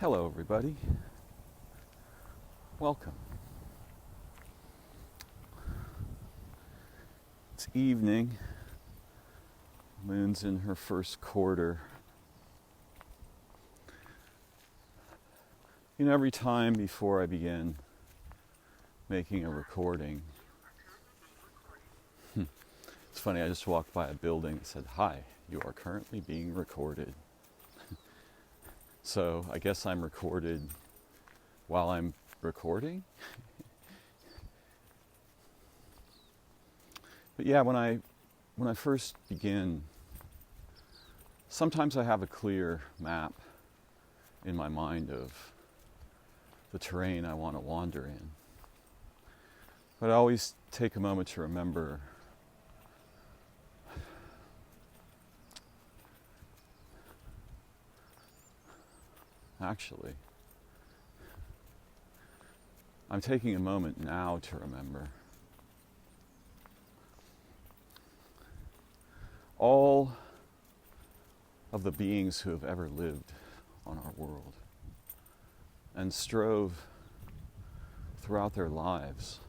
Hello, everybody. Welcome. It's evening. Moon's in her first quarter. Every time before I begin making a recording, it's funny, I just walked by a building that said, "Hi, you are currently being recorded." So I guess I'm recorded while I'm recording. But yeah, when I first begin, sometimes I have a clear map in my mind of the terrain I want to wander in. But I always take a moment to remember actually, I'm taking a moment now to remember all of the beings who have ever lived on our world and strove throughout their lives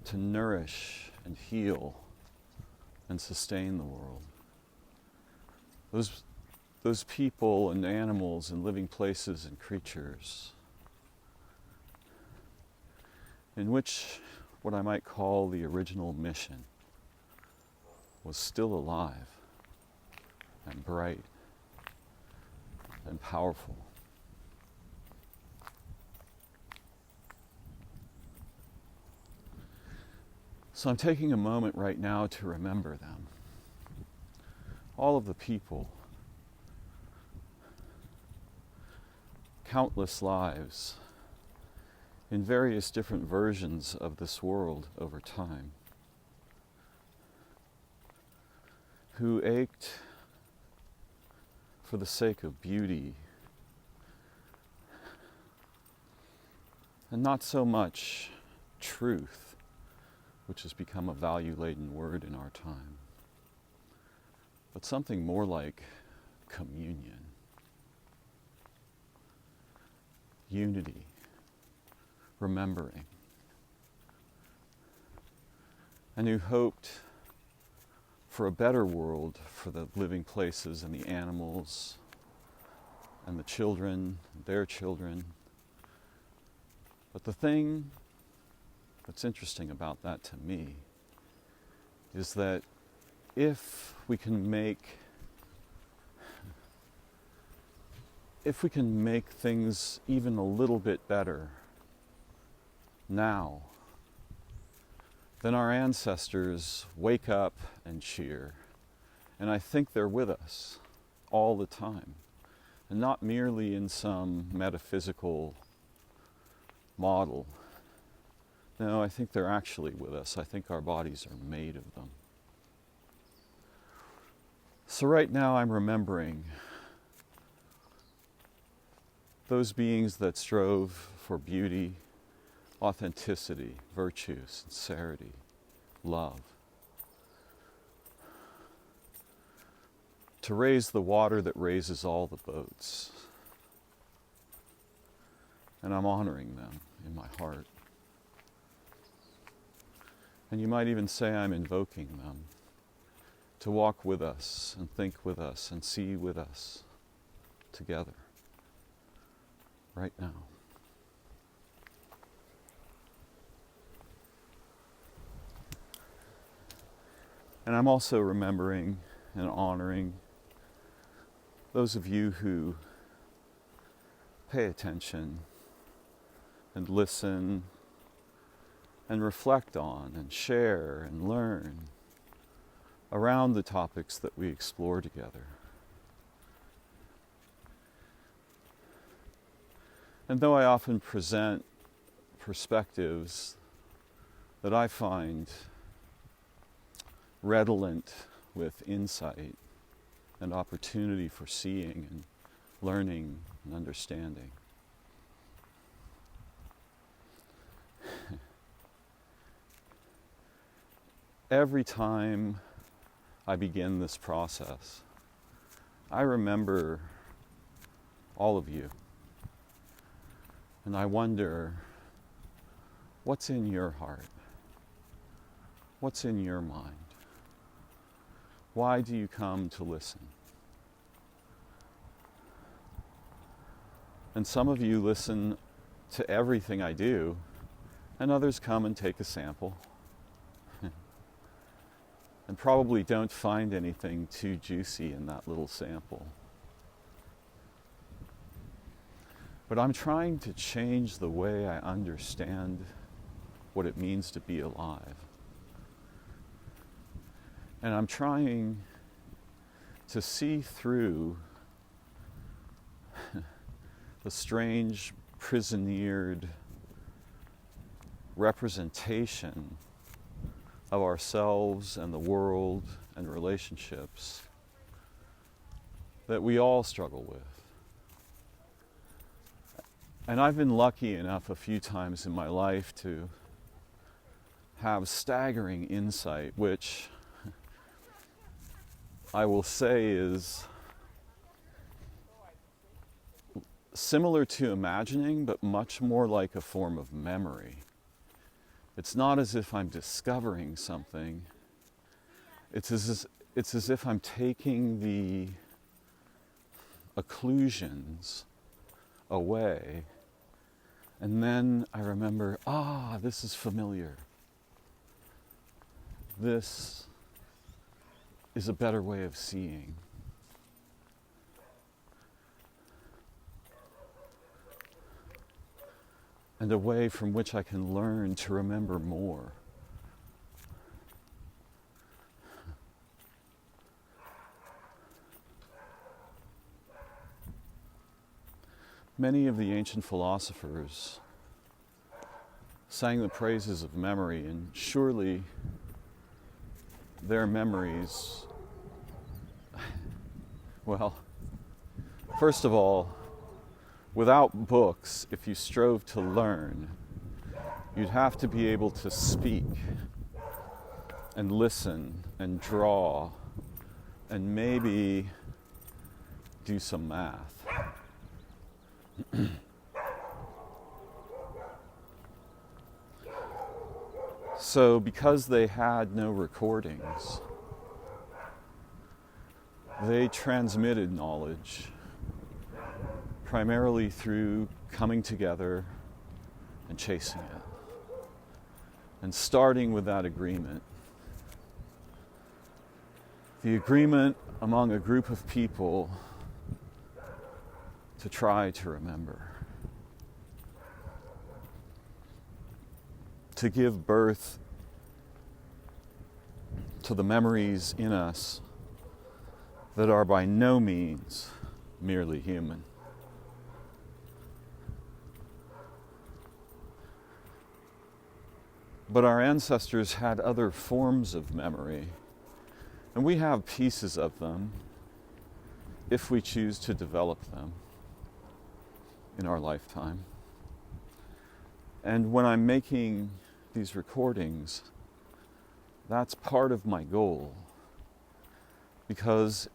to nourish and heal and sustain the world. Those people and animals and living places and creatures in which what I might call the original mission was still alive and bright and powerful. So I'm taking a moment right now to remember them. All of the people, countless lives in various different versions of this world over time, who ached for the sake of beauty and not so much truth, which has become a value-laden word in our time, but something more like communion, unity, remembering, and who hoped for a better world for the living places and the animals and the children, their children. But the thing that's interesting about that to me is that if we can make things even a little bit better now, then our ancestors wake up and cheer. And I think they're with us all the time. And not merely in some metaphysical model. No, I think they're actually with us. I think our bodies are made of them. So right now I'm remembering those beings that strove for beauty, authenticity, virtue, sincerity, love. To raise the water that raises all the boats. And I'm honoring them in my heart. And you might even say I'm invoking them to walk with us and think with us and see with us together right now. And I'm also remembering and honoring those of you who pay attention and listen and reflect on and share and learn around the topics that we explore together. And though I often present perspectives that I find redolent with insight and opportunity for seeing and learning and understanding, every time I begin this process, I remember all of you. And I wonder, what's in your heart? What's in your mind? Why do you come to listen? And some of you listen to everything I do, and others come and take a sample. And probably don't find anything too juicy in that little sample. But I'm trying to change the way I understand what it means to be alive. And I'm trying to see through the strange, prisoneered representation of ourselves and the world and relationships that we all struggle with. And I've been lucky enough a few times in my life to have staggering insight, which I will say is similar to imagining, but much more like a form of memory. It's not as if I'm discovering something. It's as if I'm taking the occlusions away, and then I remember, this is familiar. This is a better way of seeing. And a way from which I can learn to remember more. Many of the ancient philosophers sang the praises of memory, and surely their memories, well, first of all, without books, if you strove to learn, you'd have to be able to speak and listen and draw and maybe do some math. So because they had no recordings, they transmitted knowledge primarily through coming together and chasing it. And starting with that agreement. The agreement among a group of people to try to remember. To give birth to the memories in us that are by no means merely human. But our ancestors had other forms of memory, and we have pieces of them if we choose to develop them in our lifetime. And when I'm making these recordings, that's part of my goal, because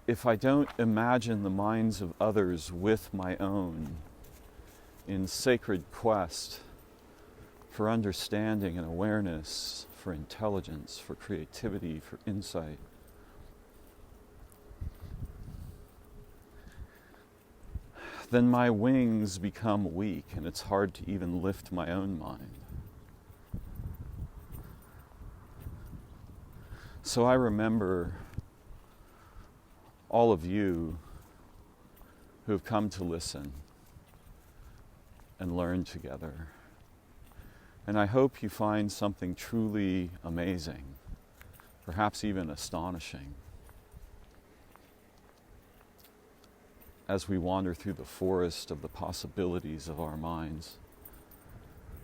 if I don't imagine the minds of others with my own in sacred quest for understanding and awareness, for intelligence, for creativity, for insight, then my wings become weak and it's hard to even lift my own mind. So I remember all of you who have come to listen and learn together. And I hope you find something truly amazing, perhaps even astonishing, as we wander through the forest of the possibilities of our minds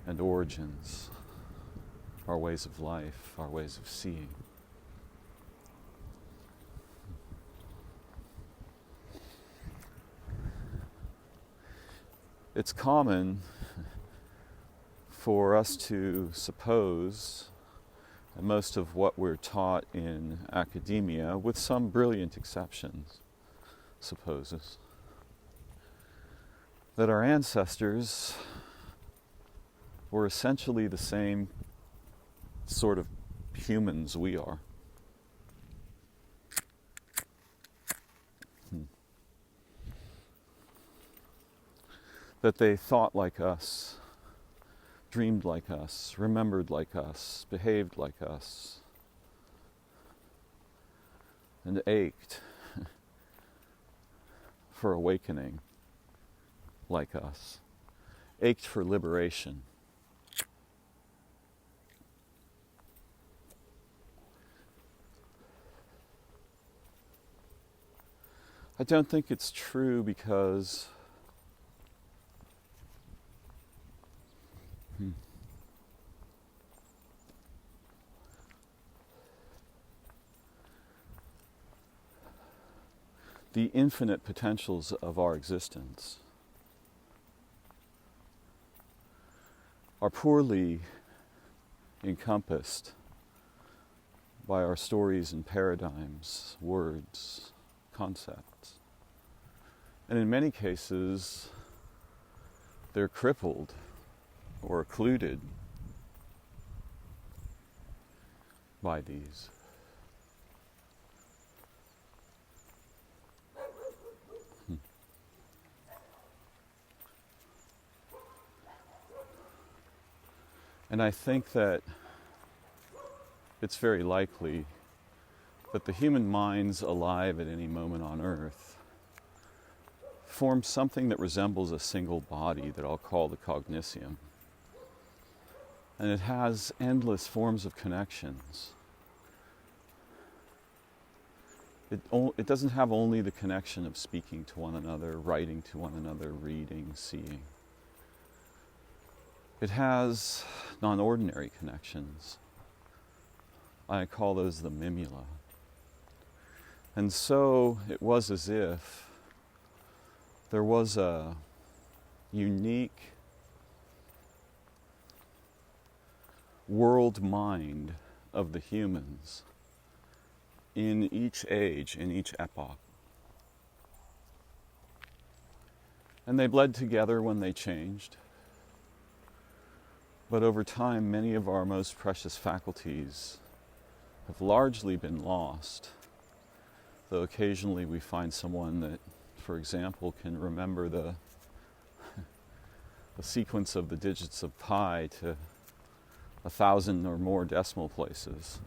and origins, our ways of life, our ways of seeing. It's common for us to suppose And most of what we're taught in academia, with some brilliant exceptions, supposes that our ancestors were essentially the same sort of humans we are. That they thought like us, dreamed like us, remembered like us, behaved like us, and ached for awakening like us, ached for liberation. I don't think it's true because the infinite potentials of our existence are poorly encompassed by our stories and paradigms, words, concepts. And in many cases, they're crippled or occluded by these. And I think that it's very likely that the human minds alive at any moment on Earth form something that resembles a single body that I'll call the cognitium. And it has endless forms of connections. It doesn't have only the connection of speaking to one another, writing to one another, reading, seeing. It has non-ordinary connections. I call those the mimula. And so it was as if there was a unique world mind of the humans in each age, in each epoch. And they bled together when they changed. But over time, many of our most precious faculties have largely been lost, though occasionally we find someone that, for example, can remember the sequence of the digits of pi to 1,000 or more decimal places.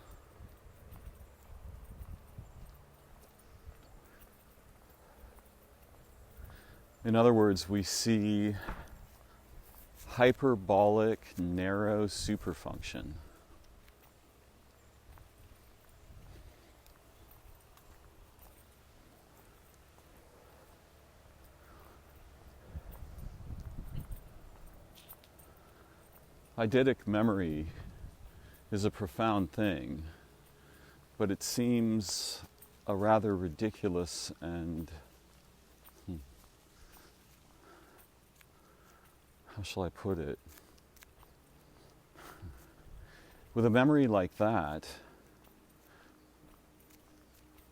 In other words, we see hyperbolic, narrow superfunction. Eidetic memory is a profound thing, but it seems a rather ridiculous and how shall I put it? With a memory like that,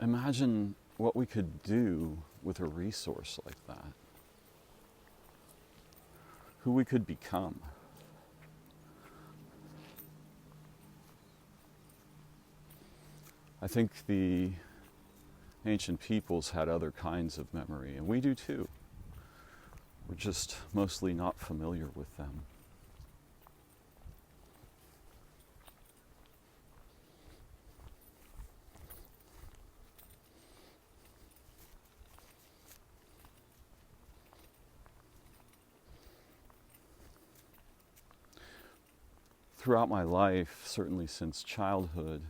imagine what we could do with a resource like that. Who we could become. I think the ancient peoples had other kinds of memory, and we do too. We're just mostly not familiar with them. Throughout my life, certainly since childhood,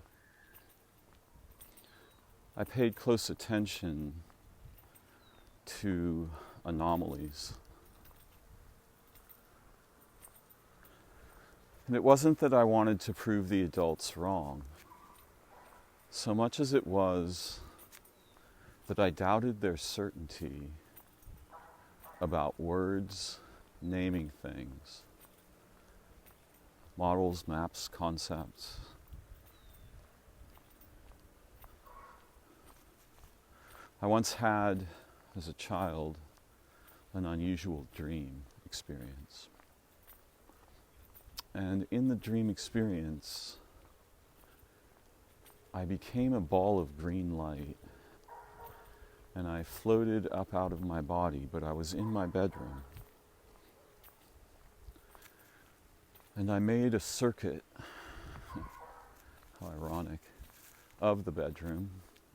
I paid close attention to anomalies. And it wasn't that I wanted to prove the adults wrong, so much as it was that I doubted their certainty about words, naming things, models, maps, concepts, I once had, as a child, an unusual dream experience. And in the dream experience, I became a ball of green light, and I floated up out of my body, but I was in my bedroom. And I made a circuit, how ironic, of the bedroom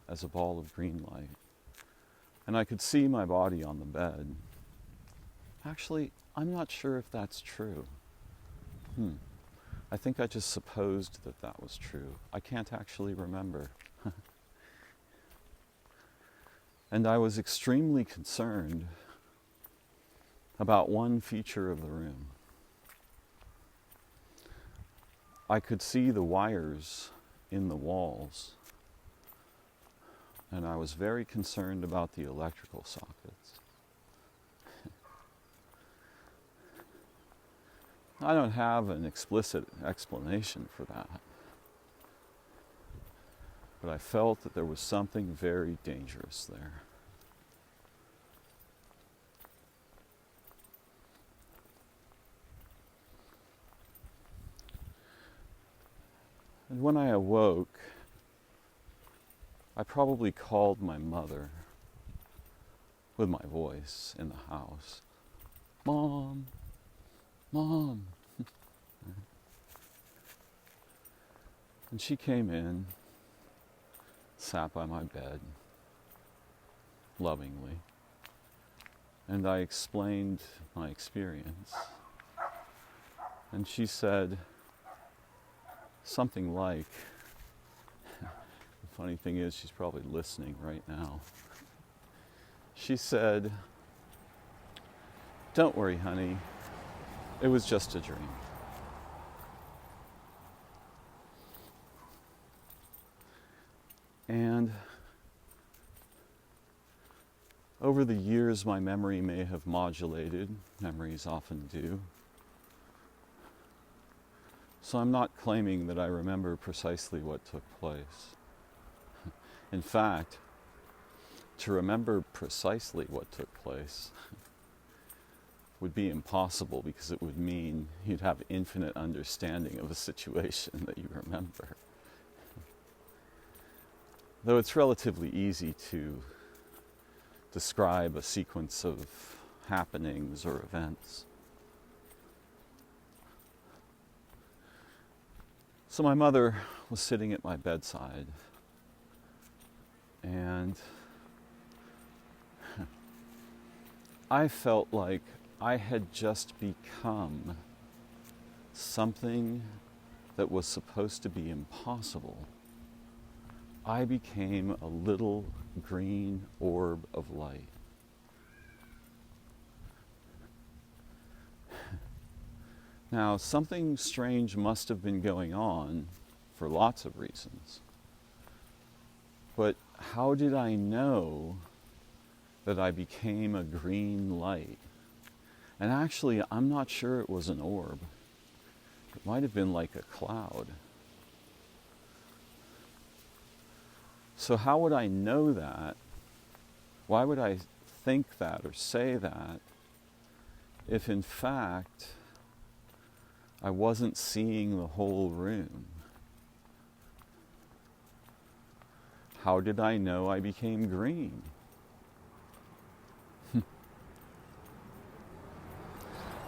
as a ball of green light. And I could see my body on the bed. Actually, I'm not sure if that's true. I think I just supposed that that was true. I can't actually remember. And I was extremely concerned about one feature of the room. I could see the wires in the walls, and I was very concerned about the electrical sockets. I don't have an explicit explanation for that, but I felt that there was something very dangerous there. And when I awoke, I probably called my mother with my voice in the house. Mom, Mom. And she came in, sat by my bed, lovingly, and I explained my experience. And she said something like, the funny thing is she's probably listening right now. She said, "Don't worry, honey, it was just a dream." And over the years, my memory may have modulated. Memories often do. So I'm not claiming that I remember precisely what took place. In fact, to remember precisely what took place would be impossible, because it would mean you'd have infinite understanding of a situation that you remember. Though it's relatively easy to describe a sequence of happenings or events. So my mother was sitting at my bedside, and I felt like I had just become something that was supposed to be impossible. I became a little green orb of light. Now, something strange must have been going on for lots of reasons. But how did I know that I became a green light? And actually, I'm not sure it was an orb. It might have been like a cloud. So how would I know that? Why would I think that or say that if in fact I wasn't seeing the whole room? How did I know I became green?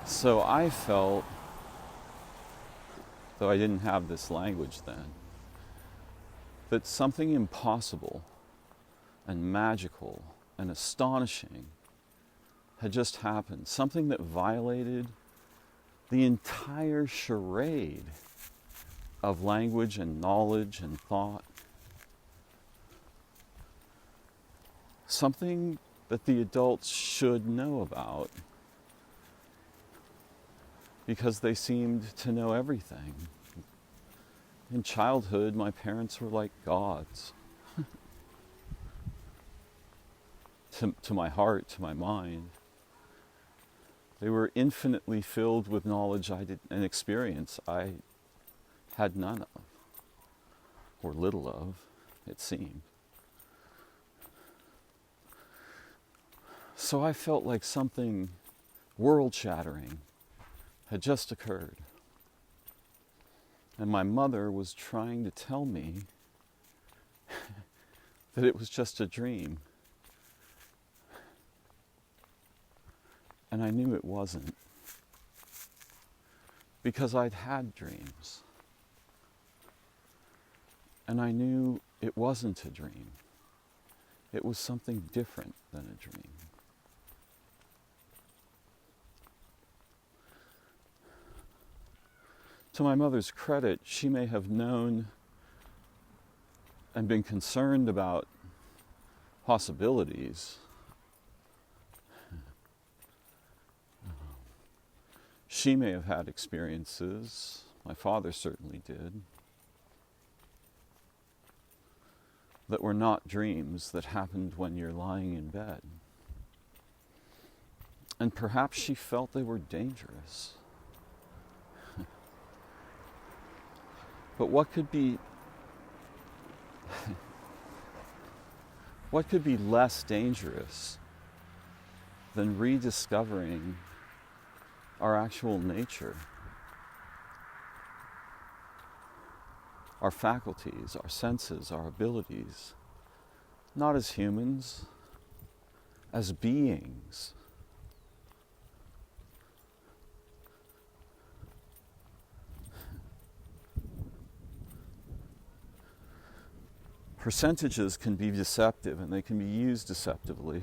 So I felt, though I didn't have this language then, that something impossible and magical and astonishing had just happened. Something that violated the entire charade of language and knowledge and thought. Something that the adults should know about, because they seemed to know everything. In childhood, my parents were like gods. To my heart, to my mind. They were infinitely filled with knowledge and experience I had none of, or little of, it seemed. So I felt like something world-shattering had just occurred. And my mother was trying to tell me that it was just a dream. And I knew it wasn't, because I'd had dreams. And I knew it wasn't a dream. It was something different than a dream. To my mother's credit, she may have known and been concerned about possibilities. She may have had experiences. My father certainly did. That were not dreams, that happened when you're lying in bed. And perhaps she felt they were dangerous. But what could be less dangerous than rediscovering our actual nature, our faculties, our senses, our abilities, not as humans, as beings. Percentages can be deceptive, and they can be used deceptively.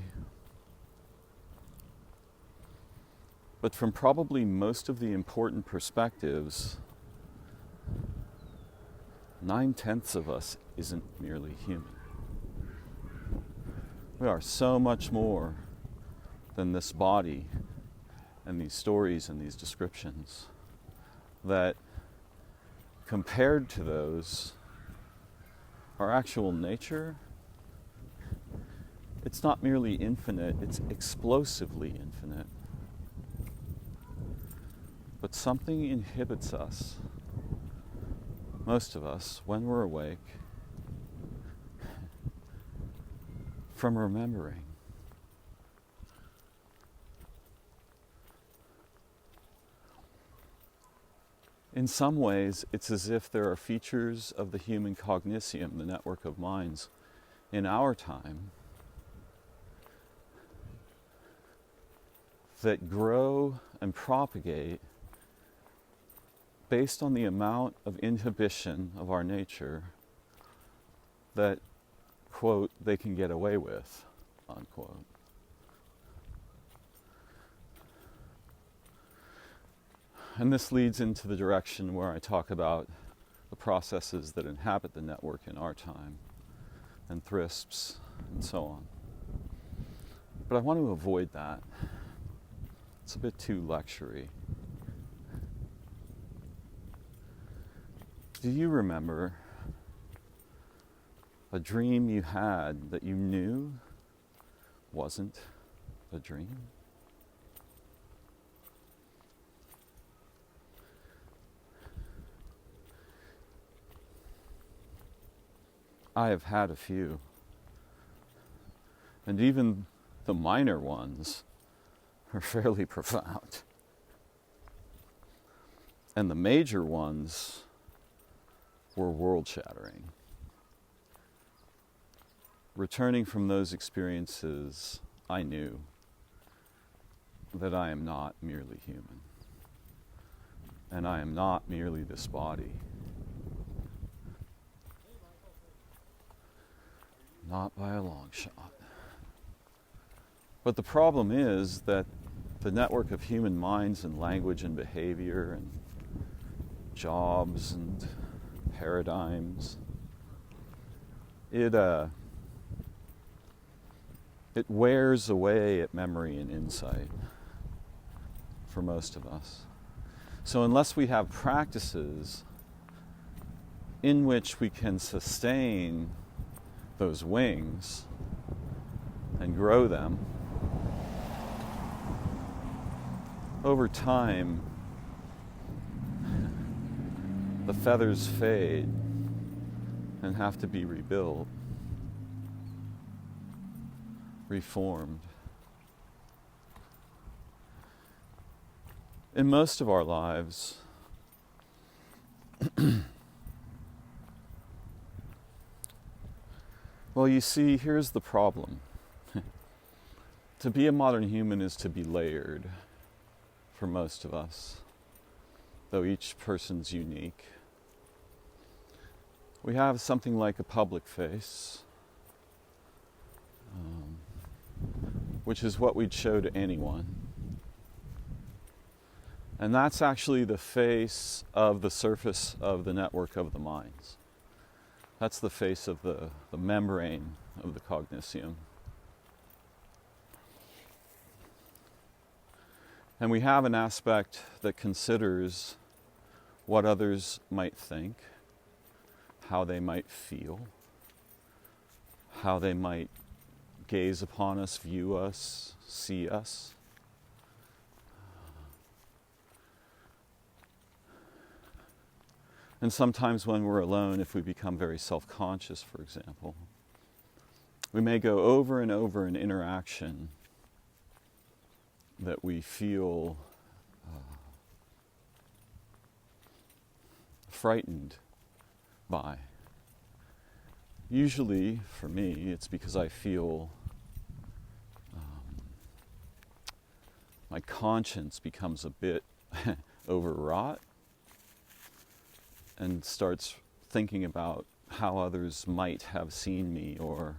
But from probably most of the important perspectives, 9/10 of us isn't merely human. We are so much more than this body and these stories and these descriptions, that compared to those, our actual nature, it's not merely infinite, it's explosively infinite. But something inhibits us, most of us, when we're awake, from remembering. In some ways, it's as if there are features of the human cognitium, the network of minds, in our time that grow and propagate based on the amount of inhibition of our nature that, quote, they can get away with, unquote. And this leads into the direction where I talk about the processes that inhabit the network in our time, and thrisps, and so on. But I want to avoid that. It's a bit too lectury. Do you remember a dream you had that you knew wasn't a dream? I have had a few, and even the minor ones are fairly profound. And the major ones were world-shattering. Returning from those experiences, I knew that I am not merely human, and I am not merely this body. Not by a long shot. But the problem is that the network of human minds and language and behavior and jobs and paradigms, it wears away at memory and insight for most of us. So unless we have practices in which we can sustain those wings and grow them, over time the feathers fade and have to be rebuilt, reformed, in most of our lives, well, you see, here's the problem. To be a modern human is to be layered for most of us, though each person's unique. We have something like a public face, which is what we'd show to anyone. And that's actually the face of the surface of the network of the minds. That's the face of the membrane of the cognitium. And we have an aspect that considers what others might think, how they might feel, how they might gaze upon us, view us, see us. And sometimes when we're alone, if we become very self-conscious, for example, we may go over and over an interaction that we feel frightened by. Usually, for me, it's because I feel my conscience becomes a bit overwrought and starts thinking about how others might have seen me, or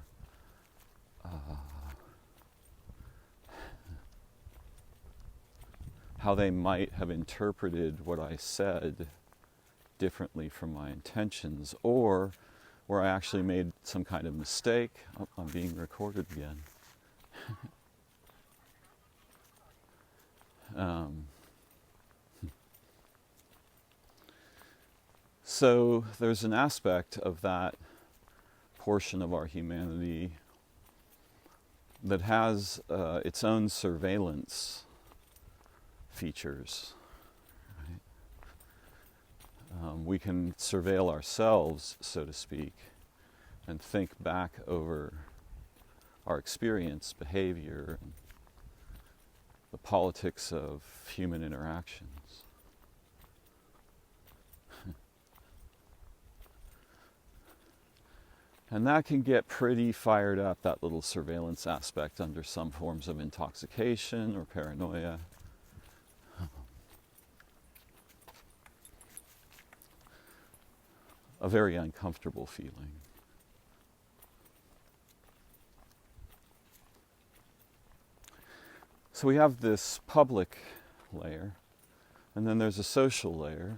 how they might have interpreted what I said differently from my intentions, or where I actually made some kind of mistake. Oh, I'm being recorded again. So there's an aspect of that portion of our humanity that has its own surveillance features. Right? We can surveil ourselves, so to speak, and think back over our experience, behavior, and the politics of human interactions. And that can get pretty fired up, that little surveillance aspect, under some forms of intoxication or paranoia. A very uncomfortable feeling. So we have this public layer, and then there's a social layer,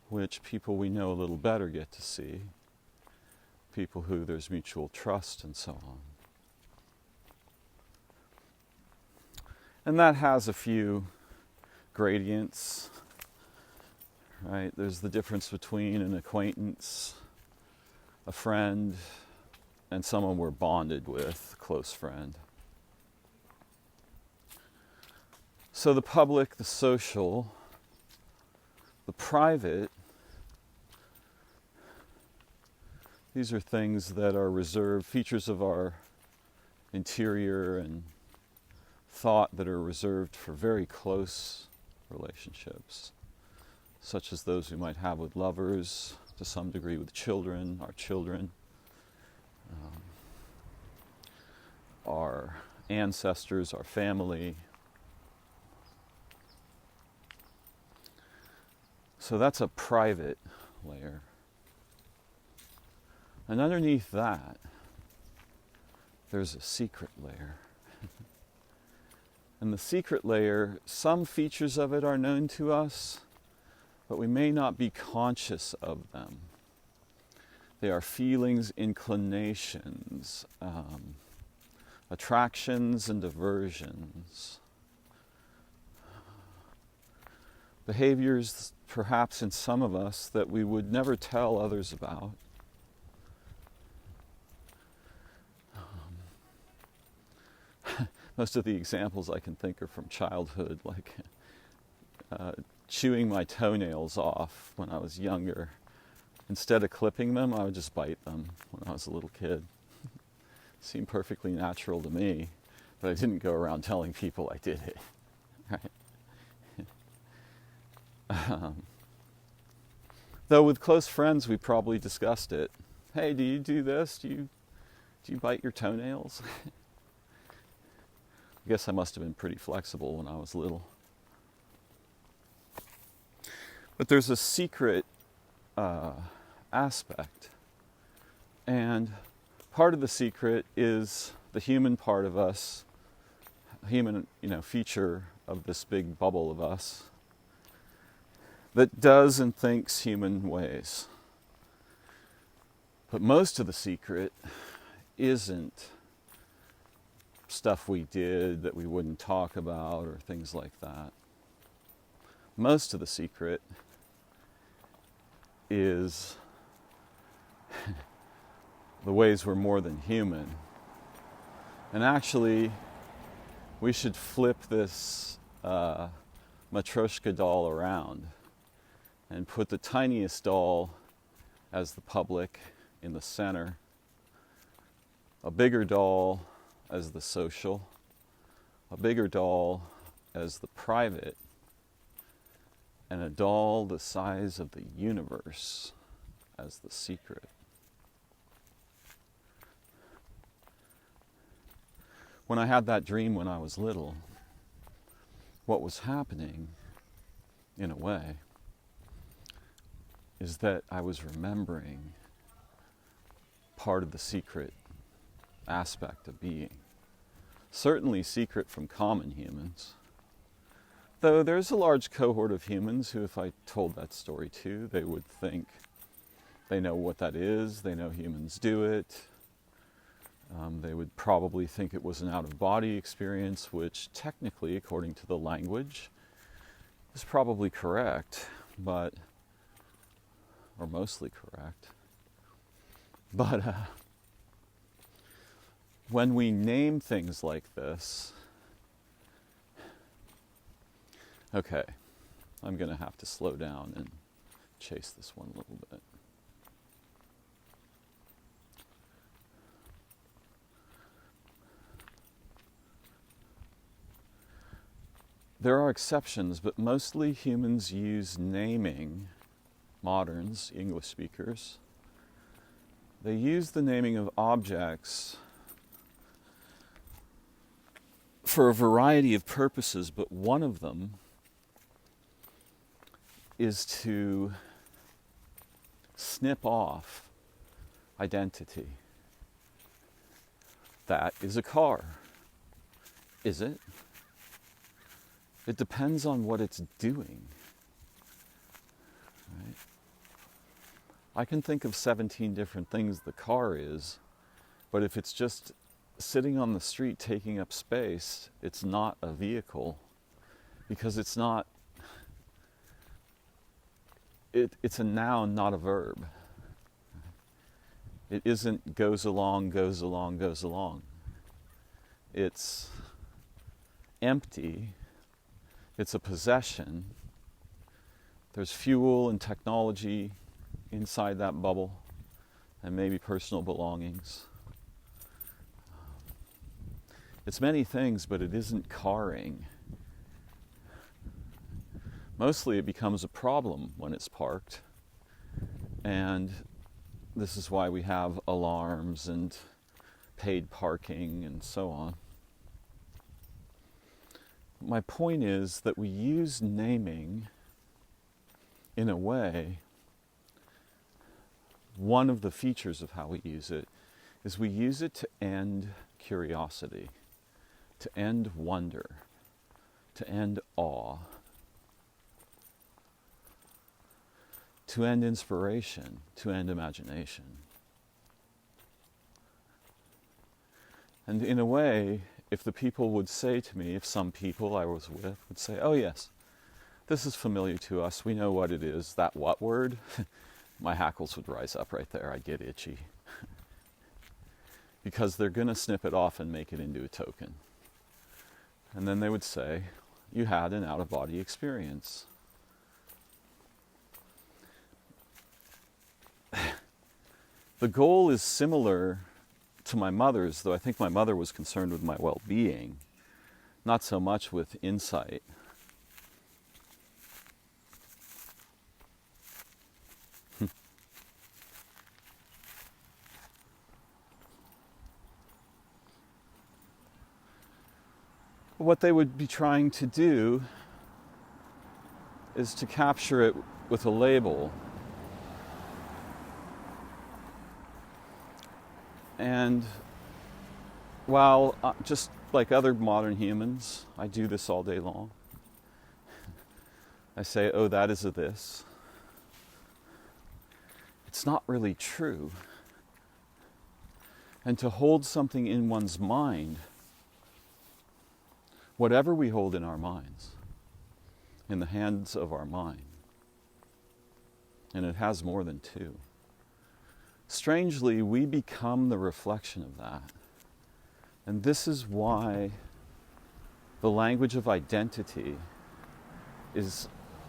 which people we know a little better get to see. People who there's mutual trust and so on. And that has a few gradients, right? There's the difference between an acquaintance, a friend, and someone we're bonded with, a close friend. So the public, the social, the private, these are things that are reserved, features of our interior and thought that are reserved for very close relationships, such as those we might have with lovers, to some degree with children, our ancestors, our family. So that's a private layer. And underneath that, there's a secret layer. And the secret layer, some features of it are known to us, but we may not be conscious of them. They are feelings, inclinations, attractions and aversions, behaviors perhaps in some of us that we would never tell others about. Most of the examples I can think are from childhood, like chewing my toenails off when I was younger. Instead of clipping them, I would just bite them when I was a little kid. Seemed perfectly natural to me, but I didn't go around telling people I did it. right? Though with close friends, we probably discussed it. Hey, do you do this? Do you bite your toenails? I guess I must have been pretty flexible when I was little. But there's a secret aspect. And part of the secret is the human part of us, human, feature of this big bubble of us that does and thinks human ways. But most of the secret isn't stuff we did that we wouldn't talk about or things like that. Most of the secret is the ways we're more than human. And actually, we should flip this Matryoshka doll around and put the tiniest doll as the public in the center, a bigger doll as the social, a bigger doll as the private, and a doll the size of the universe as the secret. When I had that dream when I was little, what was happening, in a way, is that I was remembering part of the secret aspect of being. Certainly secret from common humans. Though there's a large cohort of humans who, if I told that story to, they would think they know what that is, they know humans do it. They would probably think it was an out-of-body experience, which technically, according to the language, is probably correct, or mostly correct. But when we name things like this, okay, I'm going to have to slow down and chase this one a little bit. There are exceptions, but mostly humans use naming, moderns, English speakers. They use the naming of objects for a variety of purposes, but one of them is to snip off identity. That is a car. Is it? It depends on what it's doing. Right? I can think of 17 different things the car is, but if it's just sitting on the street taking up space, it's not a vehicle, because it's not, it's a noun, not a verb. It isn't goes along, goes along, goes along. It's empty. It's a possession. There's fuel and technology inside that bubble, and maybe personal belongings. It's many things, but it isn't carring. Mostly it becomes a problem when it's parked, and this is why we have alarms and paid parking and so on. My point is that we use naming in a way, one of the features of how we use it is we use it to end curiosity, to end wonder, to end awe, to end inspiration, to end imagination. And in a way, if the people would say to me, if some people I was with would say, oh yes, this is familiar to us, we know what it is, that what word? My hackles would rise up right there, I'd get itchy. Because they're going to snip it off and make it into a token. And then they would say, you had an out-of-body experience. The goal is similar to my mother's, though I think my mother was concerned with my well-being, not so much with insight. What they would be trying to do is to capture it with a label. And while, just like other modern humans, I do this all day long. I say, oh, that is a this. It's not really true. And to hold something in one's mind, whatever we hold in our minds, in the hands of our mind, and it has more than two, strangely, we become the reflection of that. And this is why the language of identity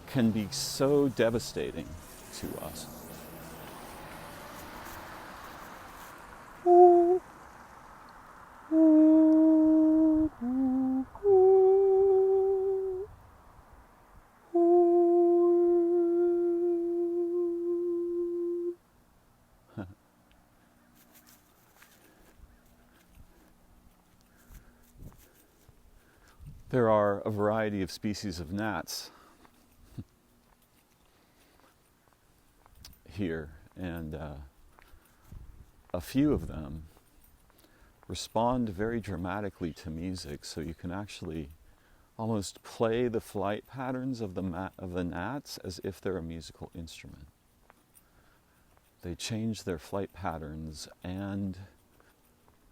can be so devastating to us. There are a variety of species of gnats here, and a few of them respond very dramatically to music, so you can actually almost play the flight patterns of the gnats as if they're a musical instrument. They change their flight patterns and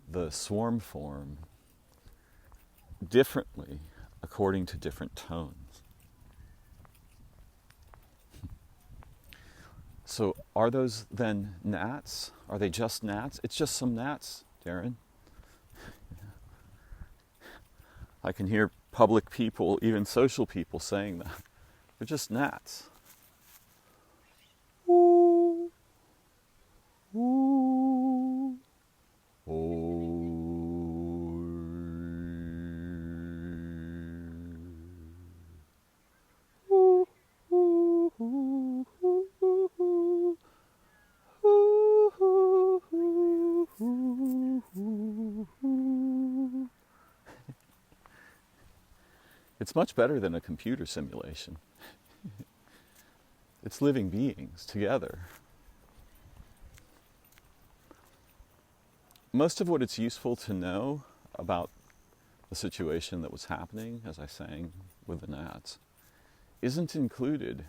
the swarm form differently according to different tones. So are those then gnats? Are they just gnats? It's just some gnats, Darren. I can hear public people, even social people, saying that. They're just gnats. Ooh. Ooh. Oh. It's much better than a computer simulation. It's living beings together. Most of what it's useful to know about the situation that was happening, as I sang with the gnats, isn't included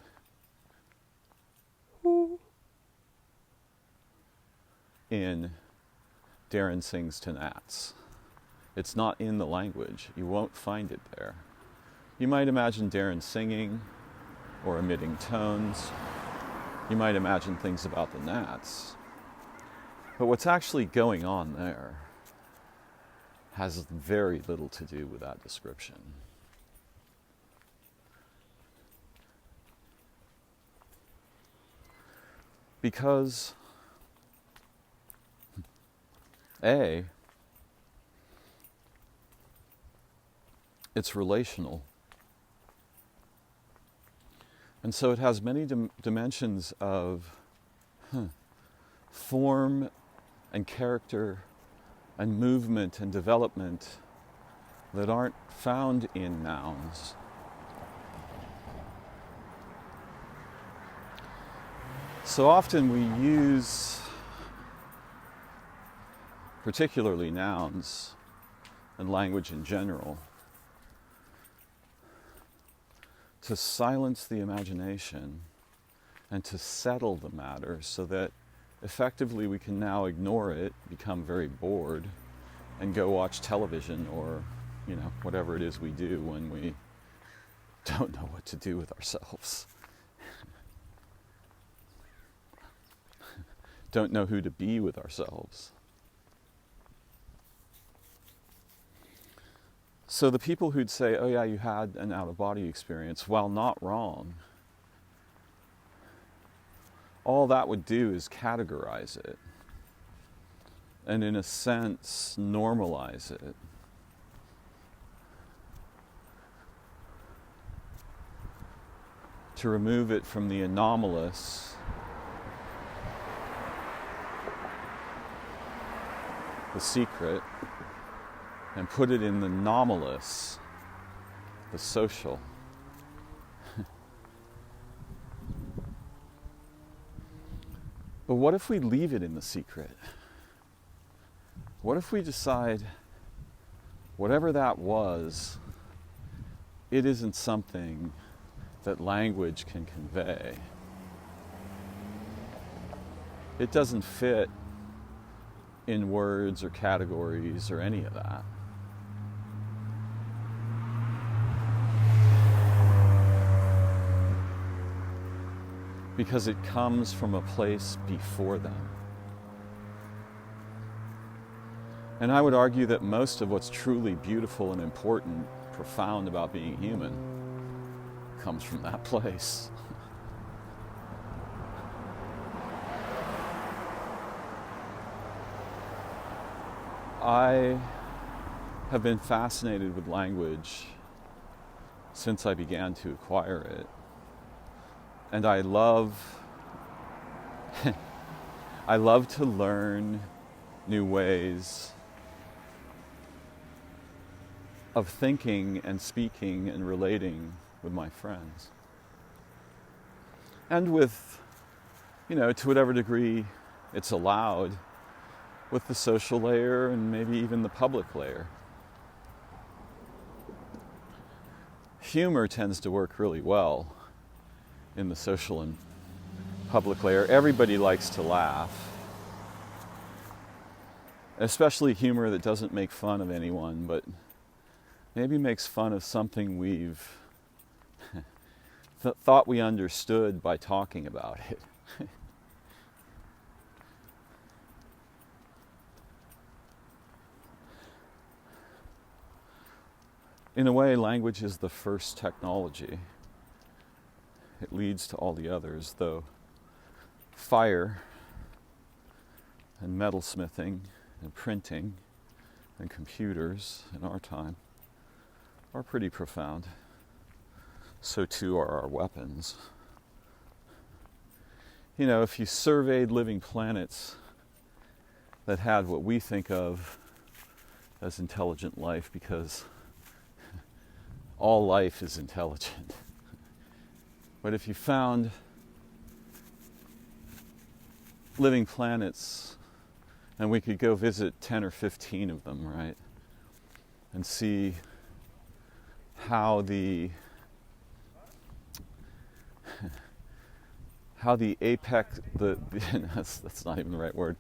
in Darren Sings to Gnats. It's not in the language. You won't find it there. You might imagine Darren singing or emitting tones. You might imagine things about the gnats. But what's actually going on there has very little to do with that description. Because it's relational. And so it has many dimensions of form and character and movement and development that aren't found in nouns. So often we use, particularly nouns and language in general, to silence the imagination and to settle the matter so that effectively we can now ignore it, become very bored, and go watch television or, whatever it is we do when we don't know what to do with ourselves. Don't know who to be with ourselves. So the people who'd say, oh yeah, you had an out-of-body experience, while not wrong, all that would do is categorize it and in a sense normalize it. To remove it from the anomalous, the secret, and put it in the anomalous, the social. But what if we leave it in the secret? What if we decide whatever that was, it isn't something that language can convey? It doesn't fit in words or categories or any of that. Because it comes from a place before them. And I would argue that most of what's truly beautiful and important, profound about being human, comes from that place. I have been fascinated with language since I began to acquire it. And I love to learn new ways of thinking and speaking and relating with my friends. And with, to whatever degree it's allowed, with the social layer and maybe even the public layer. Humor tends to work really well in the social and public layer. Everybody likes to laugh, especially humor that doesn't make fun of anyone, but maybe makes fun of something we've thought we understood by talking about it. In a way, language is the first technology. It leads to all the others, though fire and metalsmithing and printing and computers in our time are pretty profound. So too are our weapons. If you surveyed living planets that had what we think of as intelligent life, because all life is intelligent. But if you found living planets, and we could go visit 10 or 15 of them, right? And see how the apex, that's not even the right word,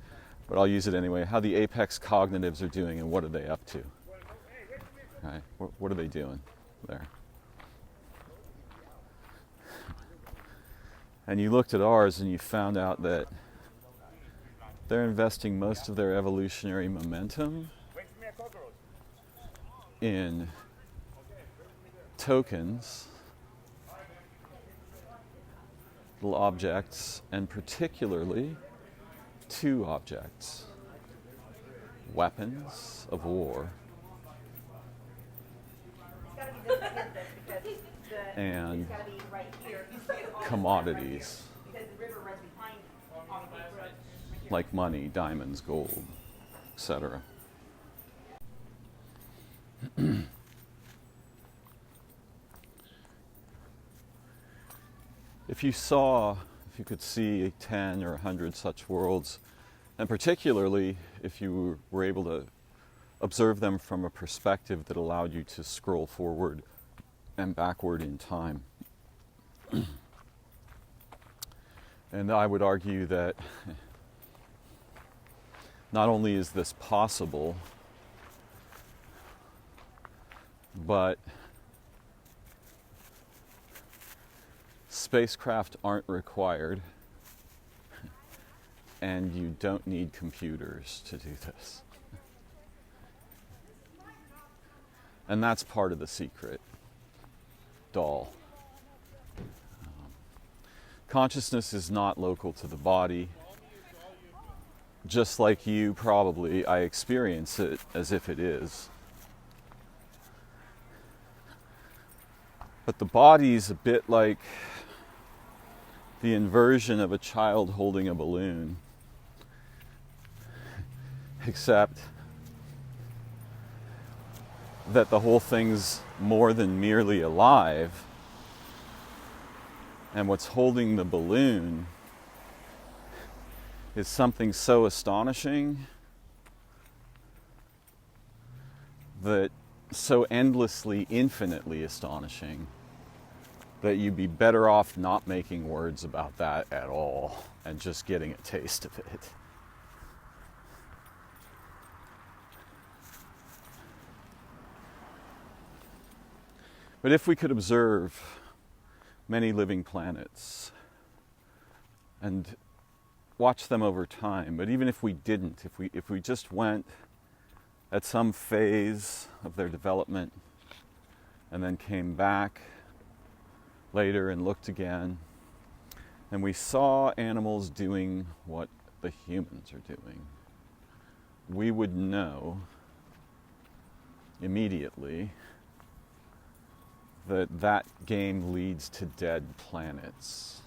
but I'll use it anyway, how the apex cognitives are doing and what are they up to, right? What are they doing there? And you looked at ours and you found out that they're investing most of their evolutionary momentum in tokens, little objects, and particularly two objects: weapons of war and commodities like money, diamonds, gold, etc. If you could see 10 or 100 such worlds, and particularly if you were able to observe them from a perspective that allowed you to scroll forward and backward in time. And I would argue that not only is this possible, but spacecraft aren't required, and you don't need computers to do this. And that's part of the secret doll. Consciousness is not local to the body. Just like you, probably, I experience it as if it is. But the body's a bit like the inversion of a child holding a balloon. Except that the whole thing's more than merely alive, and what's holding the balloon is something so astonishing, that so endlessly, infinitely astonishing, that you'd be better off not making words about that at all and just getting a taste of it. But if we could observe many living planets and watch them over time, but even if we didn't, if we just went at some phase of their development and then came back later and looked again, and we saw animals doing what the humans are doing, we would know immediately that that game leads to dead planets.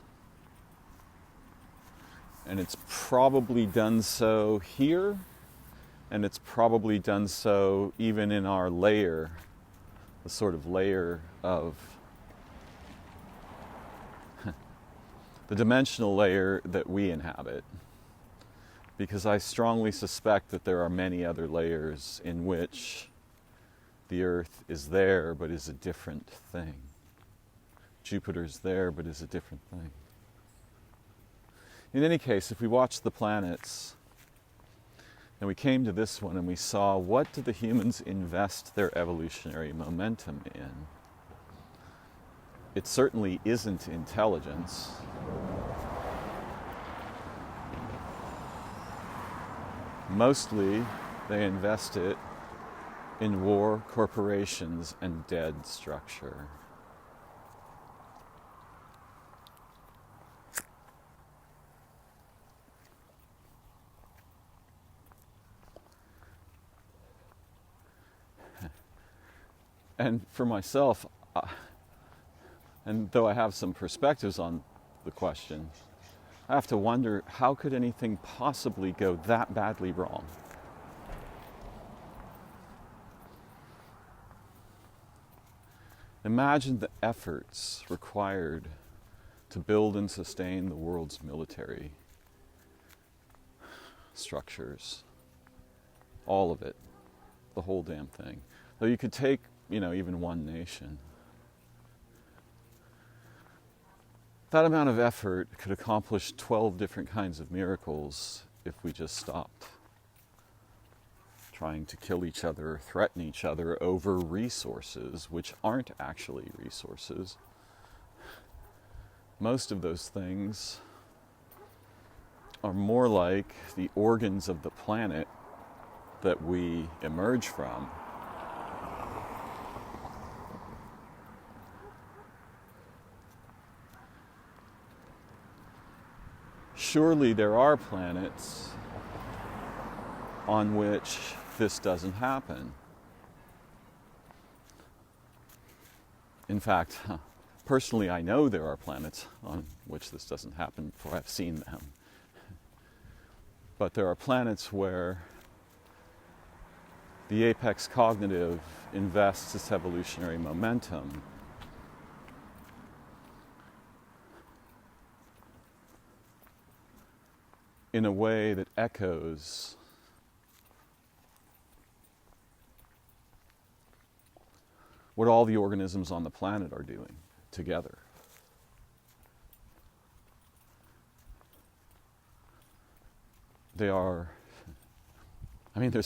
And it's probably done so here, and it's probably done so even in our layer, the sort of layer of the dimensional layer that we inhabit. Because I strongly suspect that there are many other layers in which the Earth is there, but is a different thing. Jupiter's there, but is a different thing. In any case, if we watch the planets, and we came to this one and we saw, what do the humans invest their evolutionary momentum in? It certainly isn't intelligence. Mostly, they invest it in war, corporations, and dead structure. And for myself, and though I have some perspectives on the question, I have to wonder, how could anything possibly go that badly wrong? Imagine the efforts required to build and sustain the world's military structures. All of it. The whole damn thing. Though you could take, even one nation. That amount of effort could accomplish 12 different kinds of miracles if we just stopped trying to kill each other or threaten each other over resources, which aren't actually resources. Most of those things are more like the organs of the planet that we emerge from. Surely there are planets on which this doesn't happen. In fact, personally, I know there are planets on which this doesn't happen, for I've seen them. But there are planets where the apex cognitive invests its evolutionary momentum in a way that echoes what all the organisms on the planet are doing together. There's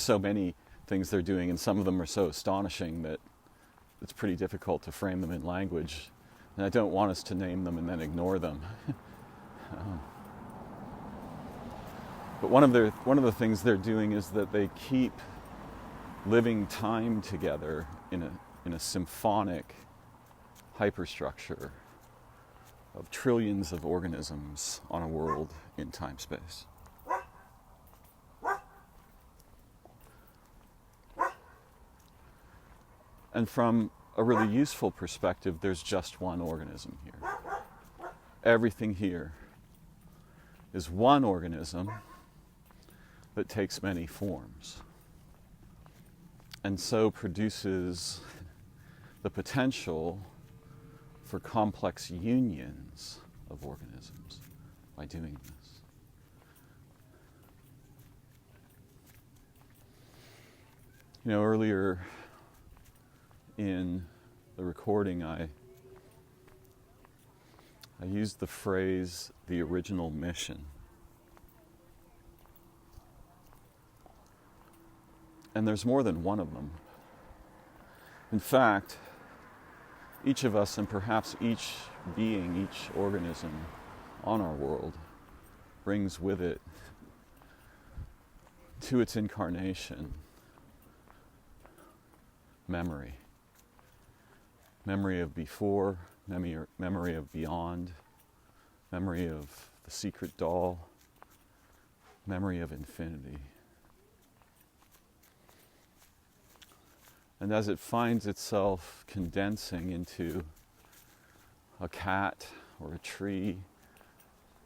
so many things they're doing, and some of them are so astonishing that it's pretty difficult to frame them in language. And I don't want us to name them and then ignore them. But one of the things they're doing is that they keep living time together in a symphonic hyperstructure of trillions of organisms on a world in time-space. And from a really useful perspective, there's just one organism here. Everything here is one organism that takes many forms. and so produces the potential for complex unions of organisms by doing this. You know, earlier in the recording, I used the phrase, the original mission. And there's more than one of them. In fact, each of us, and perhaps each being, each organism on our world, brings with it to its incarnation memory. Memory of before, memory of beyond, memory of the secret doll, memory of infinity. And as it finds itself condensing into a cat or a tree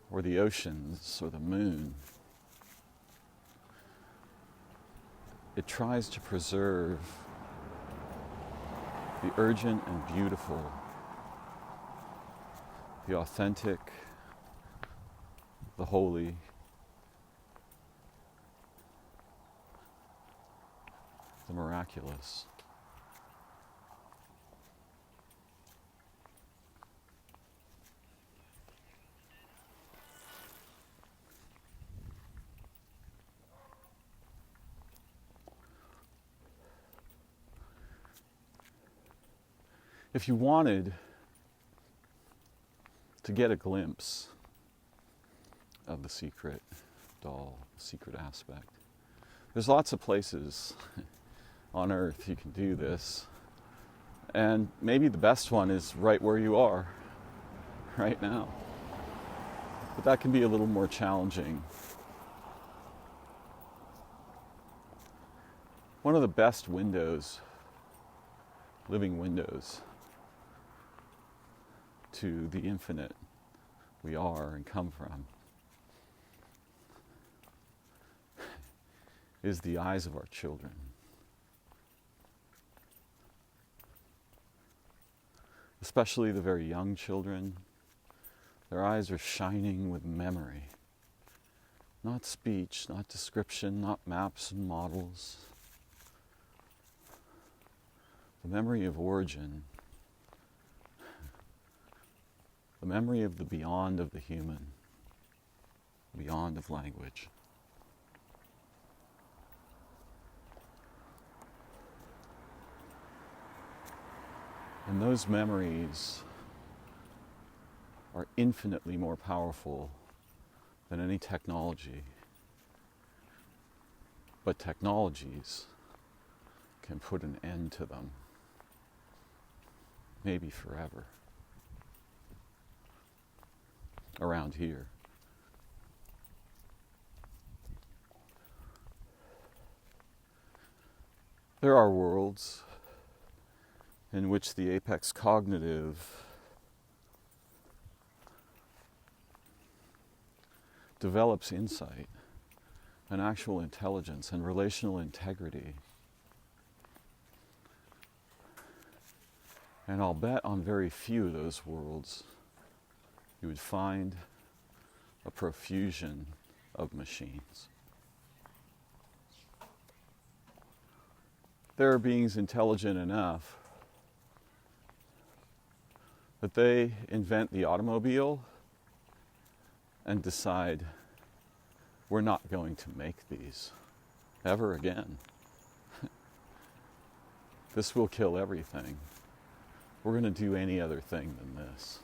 or the oceans or the moon, it tries to preserve the urgent and beautiful, the authentic, the holy, the miraculous. If you wanted to get a glimpse of the secret doll, secret aspect, there's lots of places on Earth you can do this. And maybe the best one is right where you are, right now. But that can be a little more challenging. One of the best windows, living windows, to the infinite we are and come from is the eyes of our children. Especially the very young children. Their eyes are shining with memory. Not speech, not description, not maps and models. The memory of origin. The memory of the beyond of the human, beyond of language. And those memories are infinitely more powerful than any technology. But technologies can put an end to them, maybe forever. Around here. There are worlds in which the apex cognitive develops insight and actual intelligence and relational integrity. And I'll bet on very few of those worlds you would find a profusion of machines. There are beings intelligent enough that they invent the automobile and decide, we're not going to make these ever again. This will kill everything. We're going to do any other thing than this.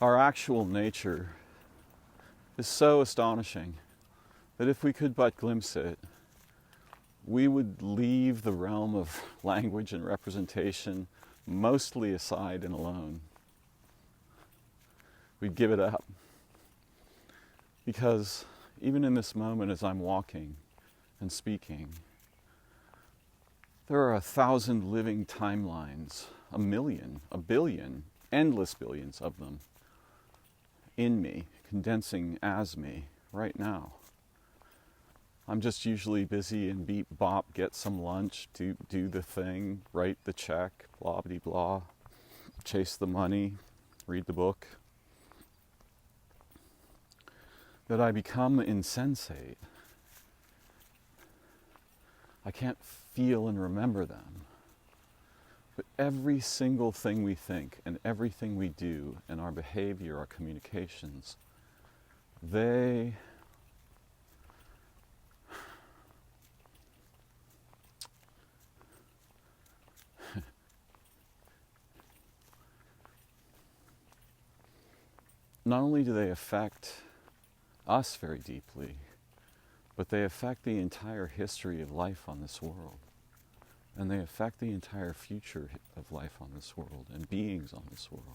Our actual nature is so astonishing that if we could but glimpse it, we would leave the realm of language and representation mostly aside and alone. We'd give it up. Because even in this moment as I'm walking and speaking, there are 1,000 living timelines, 1 million, 1 billion endless billions of them in me, condensing as me right now. I'm just usually busy and beep bop, get some lunch, do the thing, write the check, blah blah blah, chase the money, read the book. That I become insensate. I can't feel and remember them. But every single thing we think and everything we do and our behavior, our communications, they not only do they affect us very deeply, but they affect the entire history of life on this world. And they affect the entire future of life on this world and beings on this world.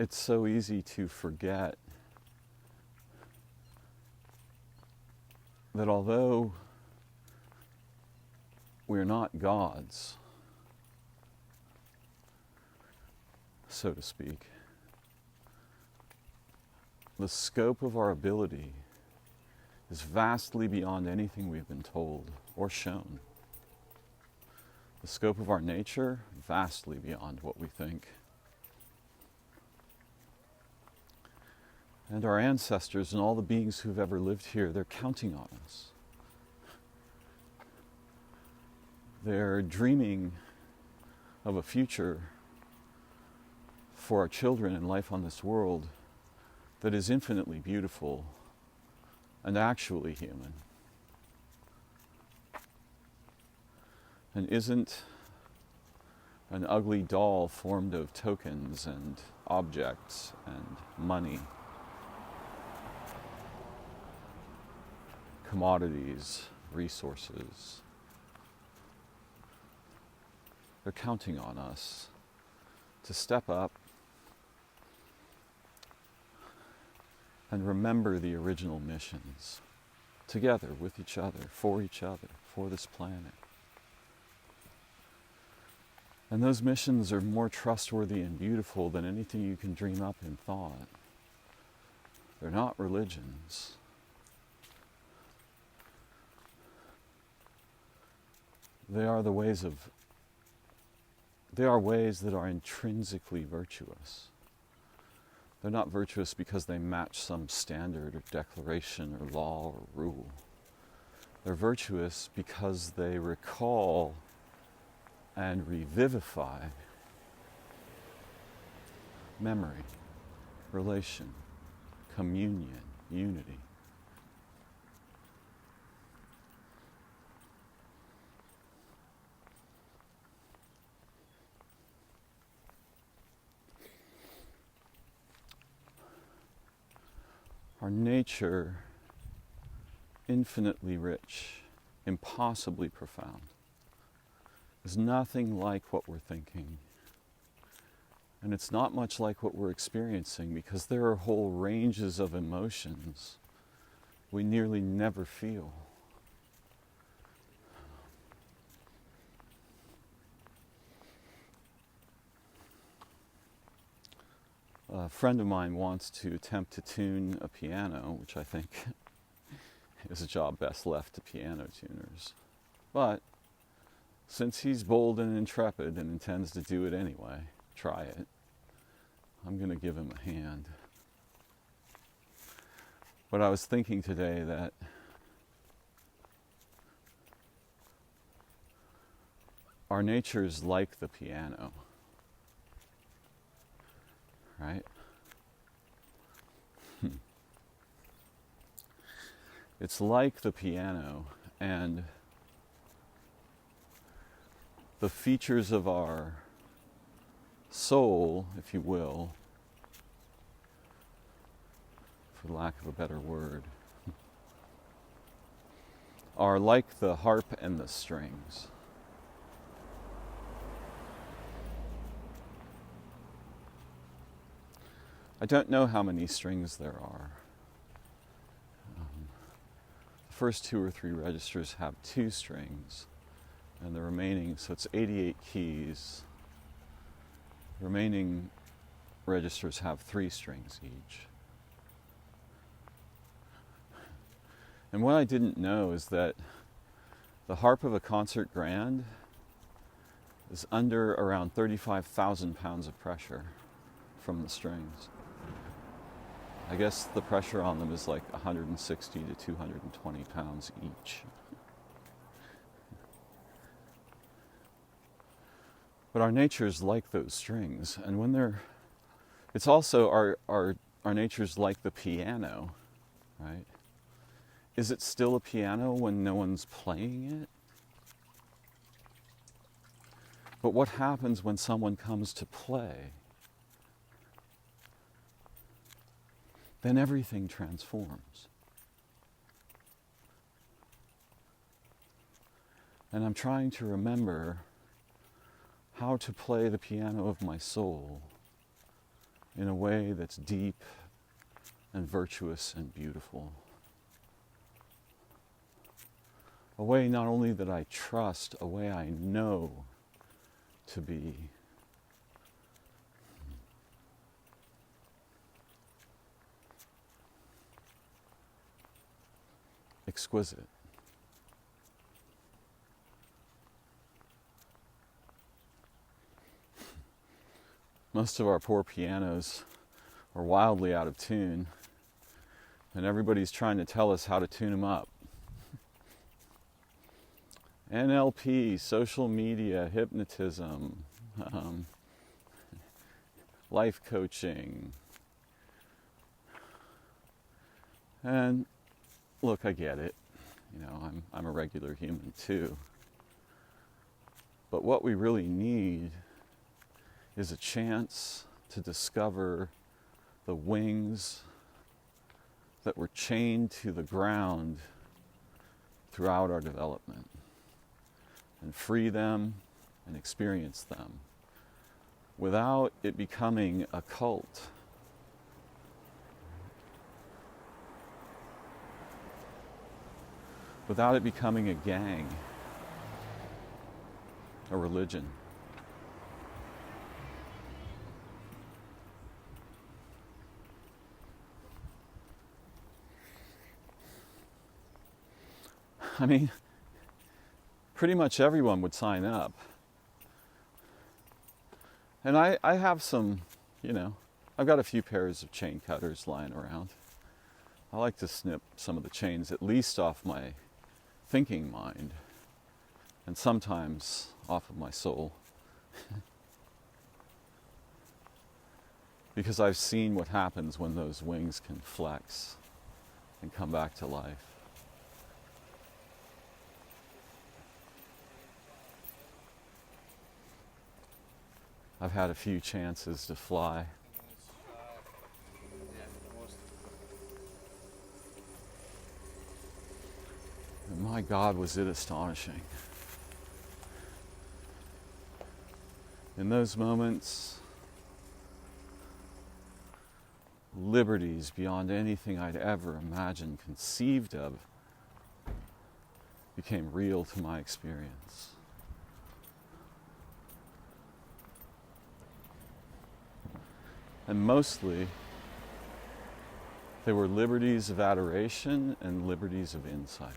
It's so easy to forget that although we're not gods, so to speak, the scope of our ability is vastly beyond anything we've been told or shown. The scope of our nature, vastly beyond what we think. And our ancestors and all the beings who've ever lived here, they're counting on us. They're dreaming of a future for our children and life on this world that is infinitely beautiful and actually human, and isn't an ugly doll formed of tokens and objects and money, commodities, resources. They're counting on us to step up and remember the original missions together with each other, for this planet. And those missions are more trustworthy and beautiful than anything you can dream up in thought. They're not religions. They are ways that are intrinsically virtuous. They're not virtuous because they match some standard or declaration or law or rule. They're virtuous because they recall and revivify memory, relation, communion, unity. Our nature, infinitely rich, impossibly profound, is nothing like what we're thinking. And it's not much like what we're experiencing, because there are whole ranges of emotions we nearly never feel. A friend of mine wants to attempt to tune a piano, which I think is a job best left to piano tuners. But since he's bold and intrepid and intends to do it anyway, try it, I'm going to give him a hand. But I was thinking today that our nature is like the piano. Right? It's like the piano, and the features of our soul, if you will, for lack of a better word, are like the harp and the strings. I don't know how many strings there are. first 2 or 3 registers have 2 strings, and the remaining, so it's 88 keys. The remaining registers have 3 strings each. And what I didn't know is that the harp of a concert grand is under around 35,000 pounds of pressure from the strings. I guess the pressure on them is like 160 to 220 pounds each. But our nature's like those strings, and when it's also our nature's like the piano, right? Is it still a piano when no one's playing it? But what happens when someone comes to play? Then everything transforms. And I'm trying to remember how to play the piano of my soul in a way that's deep and virtuous and beautiful. A way not only that I trust, a way I know to be. Exquisite. Most of our poor pianos are wildly out of tune, and everybody's trying to tell us how to tune them up. NLP, social media, hypnotism, life coaching. And look, I get it. You know, I'm a regular human too. But what we really need is a chance to discover the wings that were chained to the ground throughout our development, and free them and experience them without it becoming a cult. Without it becoming a gang, a religion. I mean, pretty much everyone would sign up. And I have some, I've got a few pairs of chain cutters lying around. I like to snip some of the chains at least off my thinking mind, and sometimes off of my soul. Because I've seen what happens when those wings can flex and come back to life. I've had a few chances to fly. And my God, was it astonishing. In those moments, liberties beyond anything I'd ever imagined, conceived of, became real to my experience. And mostly, they were liberties of adoration and liberties of insight.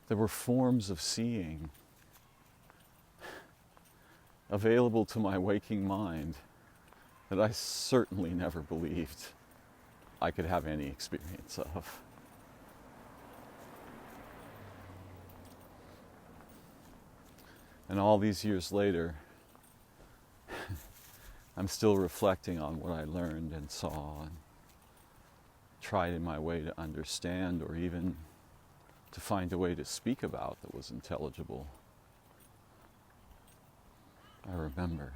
There were forms of seeing available to my waking mind that I certainly never believed I could have any experience of. And all these years later, I'm still reflecting on what I learned and saw and tried in my way to understand, or even to find a way to speak about that was intelligible. I remember.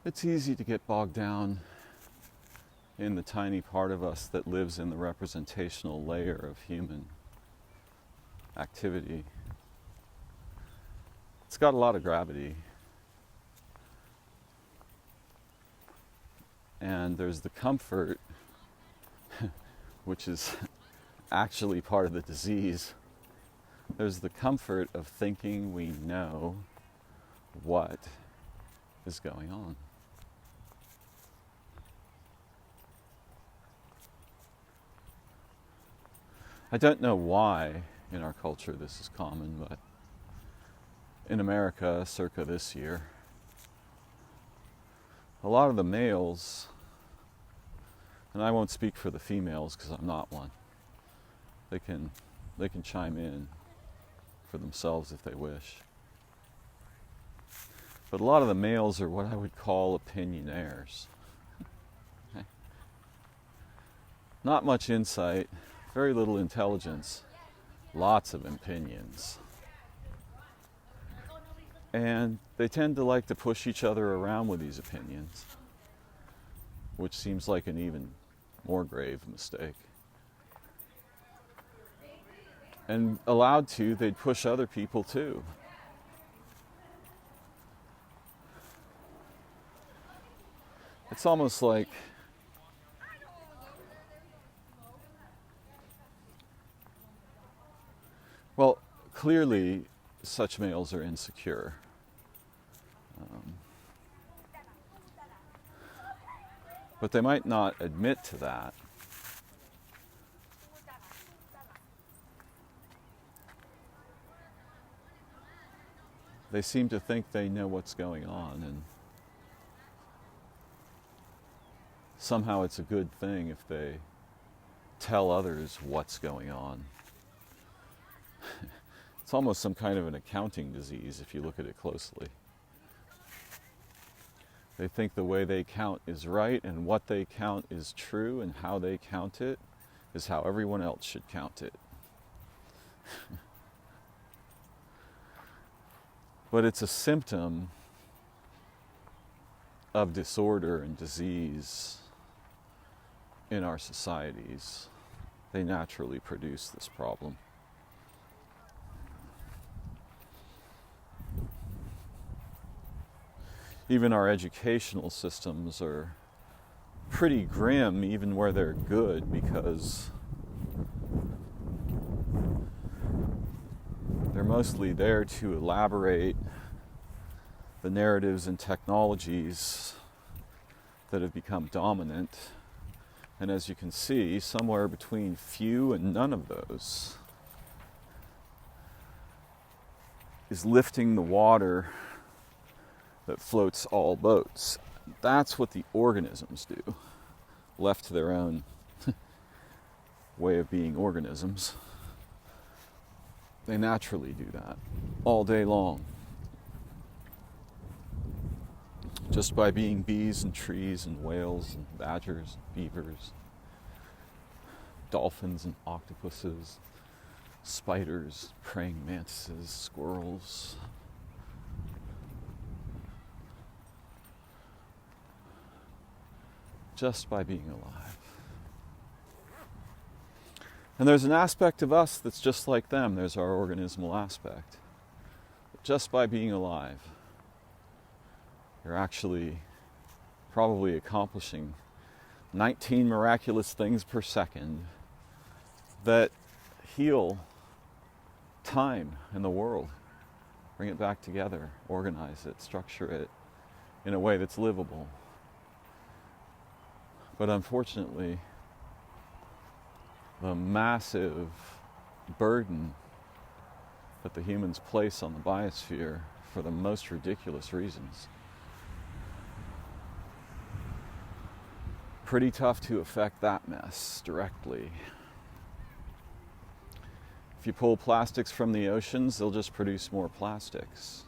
It's easy to get bogged down in the tiny part of us that lives in the representational layer of human activity. It's got a lot of gravity. And there's the comfort, which is actually part of the disease. There's the comfort of thinking we know what is going on. I don't know why in our culture this is common, but in America, circa this year, a lot of the males, and I won't speak for the females because I'm not one, they can chime in for themselves if they wish. But a lot of the males are what I would call opinionaires. Okay. Not much insight, very little intelligence, lots of opinions. And they tend to like to push each other around with these opinions, which seems like an even more grave mistake. And allowed to, they'd push other people too. It's almost like well, clearly such males are insecure. But they might not admit to that. They seem to think they know what's going on, and somehow it's a good thing if they tell others what's going on. It's almost some kind of an accounting disease if you look at it closely. They think the way they count is right, and what they count is true, and how they count it is how everyone else should count it. But it's a symptom of disorder and disease in our societies. They naturally produce this problem. Even our educational systems are pretty grim, even where they're good, because they're mostly there to elaborate the narratives and technologies that have become dominant. And as you can see, somewhere between few and none of those is lifting the water that floats all boats. That's what the organisms do, left to their own way of being organisms. They naturally do that all day long, just by being bees and trees and whales and badgers and beavers, dolphins and octopuses, spiders, praying mantises, squirrels. Just by being alive. And there's an aspect of us that's just like them. There's our organismal aspect. But just by being alive, you're actually probably accomplishing 19 miraculous things per second that heal time in the world, bring it back together, organize it, structure it in a way that's livable. But unfortunately, the massive burden that the humans place on the biosphere for the most ridiculous reasons, pretty tough to affect that mess directly. If you pull plastics from the oceans, they'll just produce more plastics.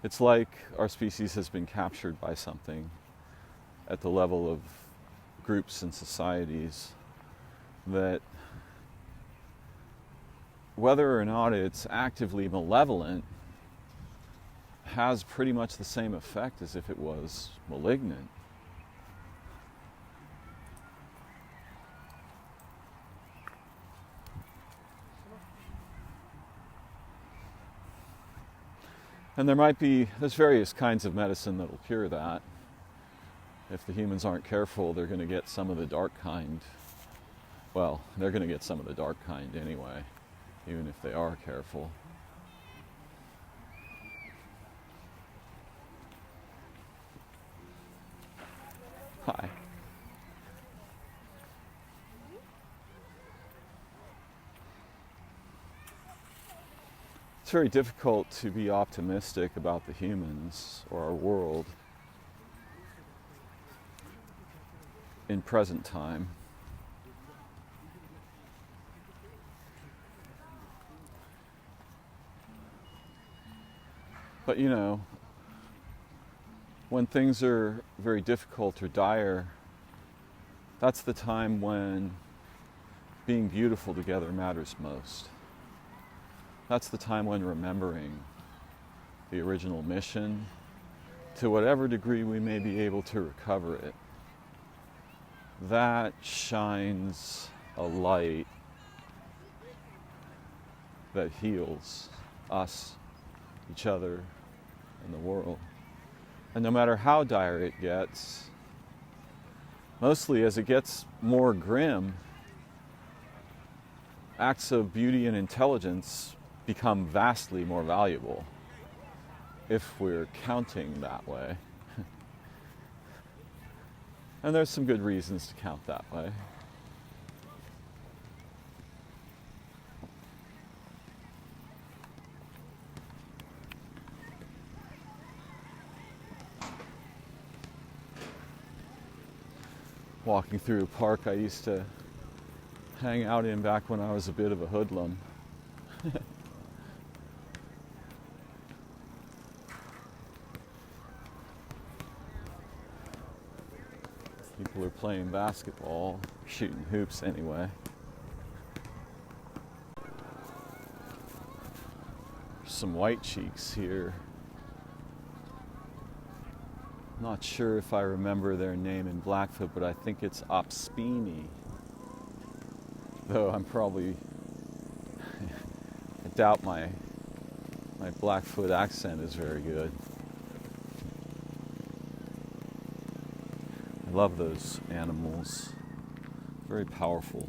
It's like our species has been captured by something at the level of groups and societies that, whether or not it's actively malevolent, has pretty much the same effect as if it was malignant. And there's various kinds of medicine that will cure that. If the humans aren't careful, they're going to get some of the dark kind. Well, they're going to get some of the dark kind anyway, even if they are careful. Hi. It's very difficult to be optimistic about the humans or our world in present time. But you know, when things are very difficult or dire, that's the time when being beautiful together matters most. That's the time when remembering the original mission, to whatever degree we may be able to recover it, that shines a light that heals us, each other, and the world. And no matter how dire it gets, mostly as it gets more grim, acts of beauty and intelligence become vastly more valuable, if we're counting that way. And there's some good reasons to count that way. Walking through a park I used to hang out in back when I was a bit of a hoodlum. People are playing basketball, shooting hoops anyway. There's some white cheeks here. Not sure if I remember their name in Blackfoot, but I think it's Opspini. Though I'm probably, I doubt my Blackfoot accent is very good. I love those animals. Very powerful.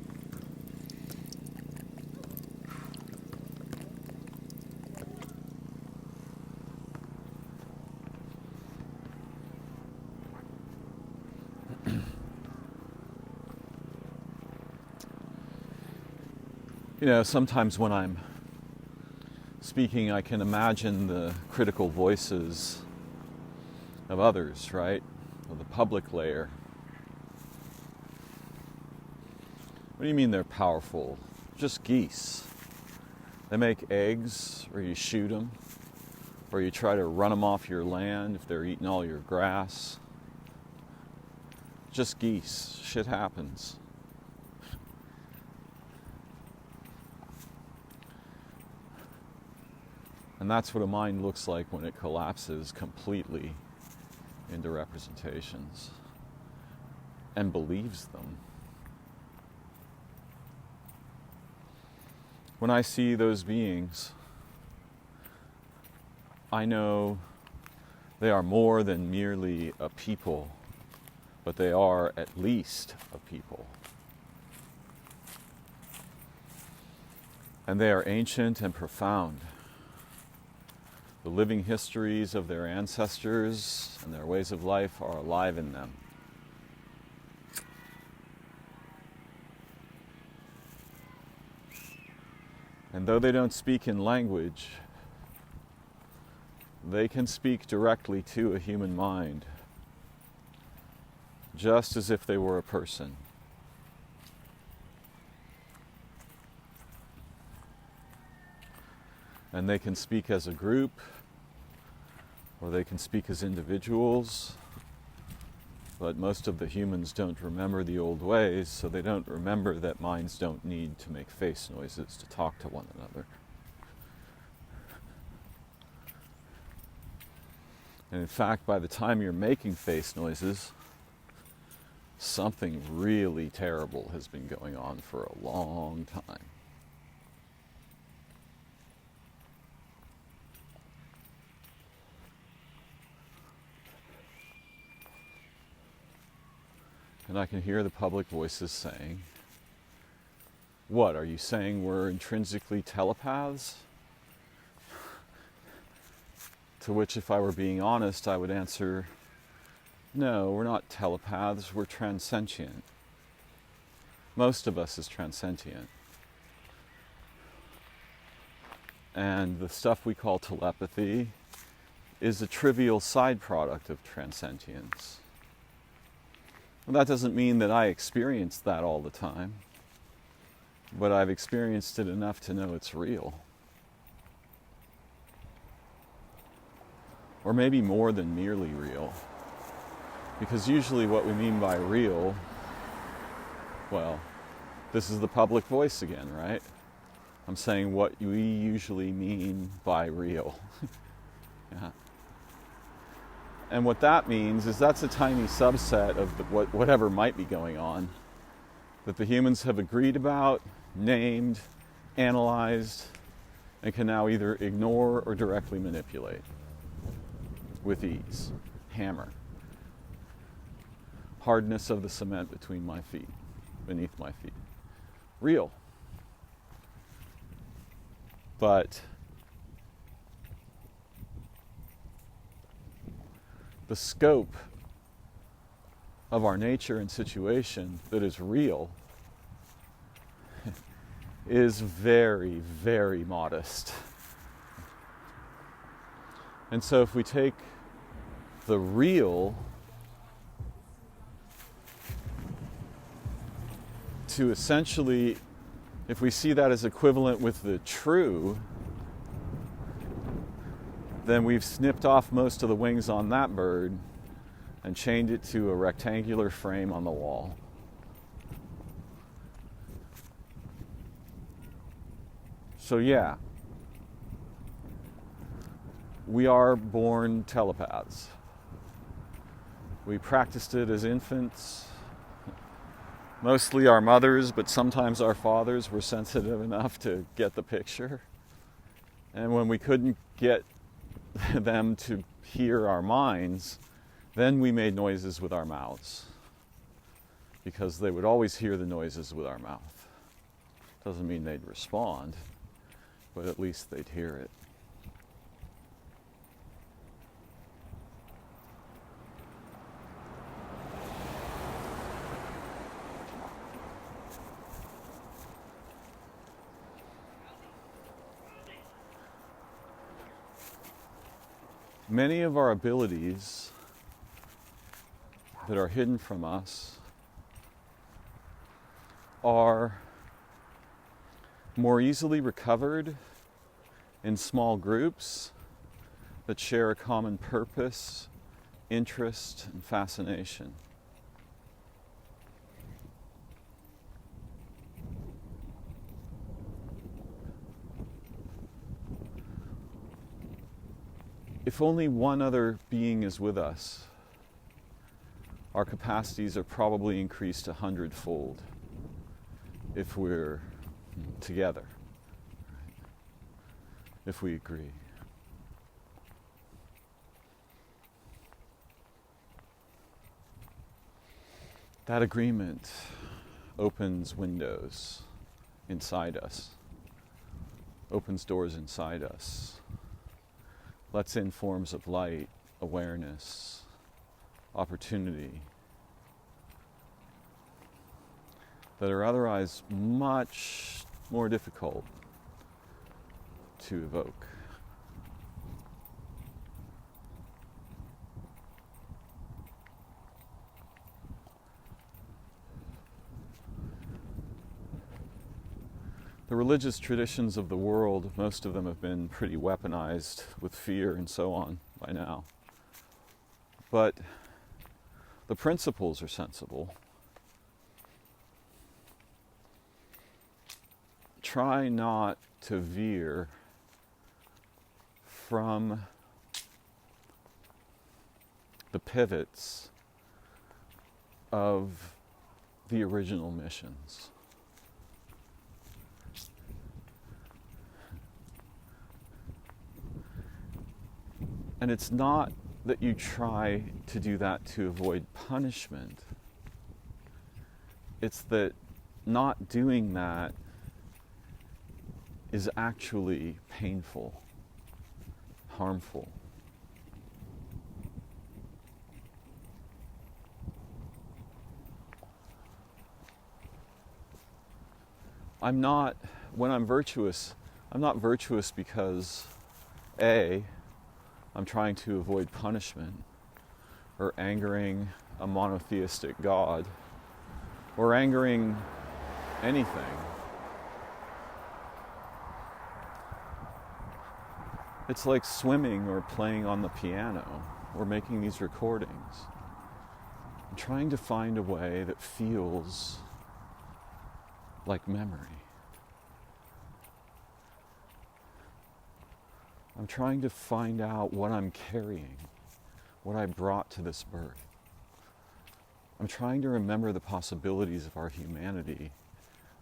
You know, sometimes when I'm speaking, I can imagine the critical voices of others, right? Of the public layer. What do you mean they're powerful? Just geese. They make eggs, or you shoot them, or you try to run them off your land if they're eating all your grass. Just geese. Shit happens. And that's what a mind looks like when it collapses completely into representations and believes them. When I see those beings, I know they are more than merely a people, but they are at least a people. And they are ancient and profound. The living histories of their ancestors and their ways of life are alive in them. And though they don't speak in language, they can speak directly to a human mind, just as if they were a person. And they can speak as a group, or they can speak as individuals, but most of the humans don't remember the old ways, so they don't remember that minds don't need to make face noises to talk to one another. And in fact, by the time you're making face noises, something really terrible has been going on for a long time. And I can hear the public voices saying, "What, are you saying we're intrinsically telepaths?" To which, if I were being honest, I would answer, no, we're not telepaths, we're transcendent. Most of us is transcendent. And the stuff we call telepathy is a trivial side product of transcendence. Well, that doesn't mean that I experience that all the time, but I've experienced it enough to know it's real. Or maybe more than merely real. Because usually what we mean by real, well, this is the public voice again, right? I'm saying what we usually mean by real. Yeah. And what that means is that's a tiny subset of whatever might be going on that the humans have agreed about, named, analyzed, and can now either ignore or directly manipulate with ease. Hammer. Hardness of the cement between my feet, beneath my feet. Real. But the scope of our nature and situation that is real is very, very modest. And so if we take the real to essentially, if we see that as equivalent with the true, then we've snipped off most of the wings on that bird and chained it to a rectangular frame on the wall. So yeah, we are born telepaths. We practiced it as infants. Mostly our mothers, but sometimes our fathers were sensitive enough to get the picture. And when we couldn't get them to hear our minds, then we made noises with our mouths. Because they would always hear the noises with our mouth. Doesn't mean they'd respond, but at least they'd hear it. Many of our abilities that are hidden from us are more easily recovered in small groups that share a common purpose, interest, and fascination. If only one other being is with us, our capacities are probably increased 100-fold if we're together, if we agree. That agreement opens windows inside us, opens doors inside us, lets in forms of light, awareness, opportunity that are otherwise much more difficult to evoke. The religious traditions of the world, most of them have been pretty weaponized with fear and so on by now. But the principles are sensible. Try not to veer from pivots of the original missions. And it's not that you try to do that to avoid punishment. It's that not doing that is actually painful, harmful. When I'm virtuous, I'm not virtuous because A, I'm trying to avoid punishment, or angering a monotheistic God, or angering anything. It's like swimming or playing on the piano or making these recordings. I'm trying to find a way that feels like memory. I'm trying to find out what I'm carrying, what I brought to this birth. I'm trying to remember the possibilities of our humanity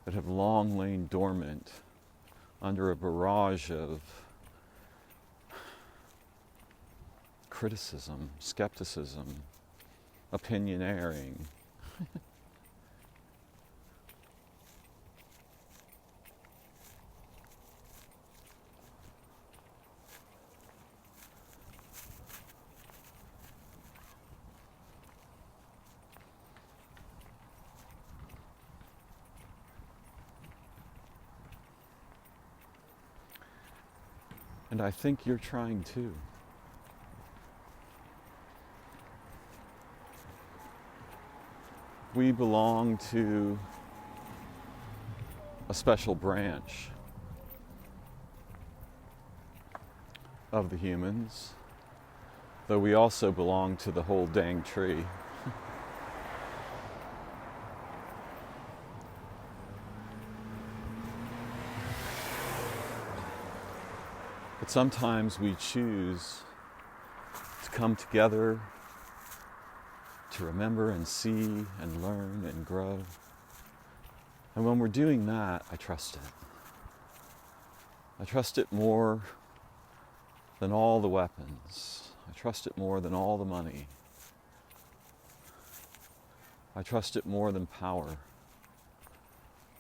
that have long lain dormant under a barrage of criticism, skepticism, opinioneering. And I think you're trying too. We belong to a special branch of the humans, though we also belong to the whole dang tree. But sometimes we choose to come together to remember and see and learn and grow. And when we're doing that, I trust it. I trust it more than all the weapons. I trust it more than all the money. I trust it more than power.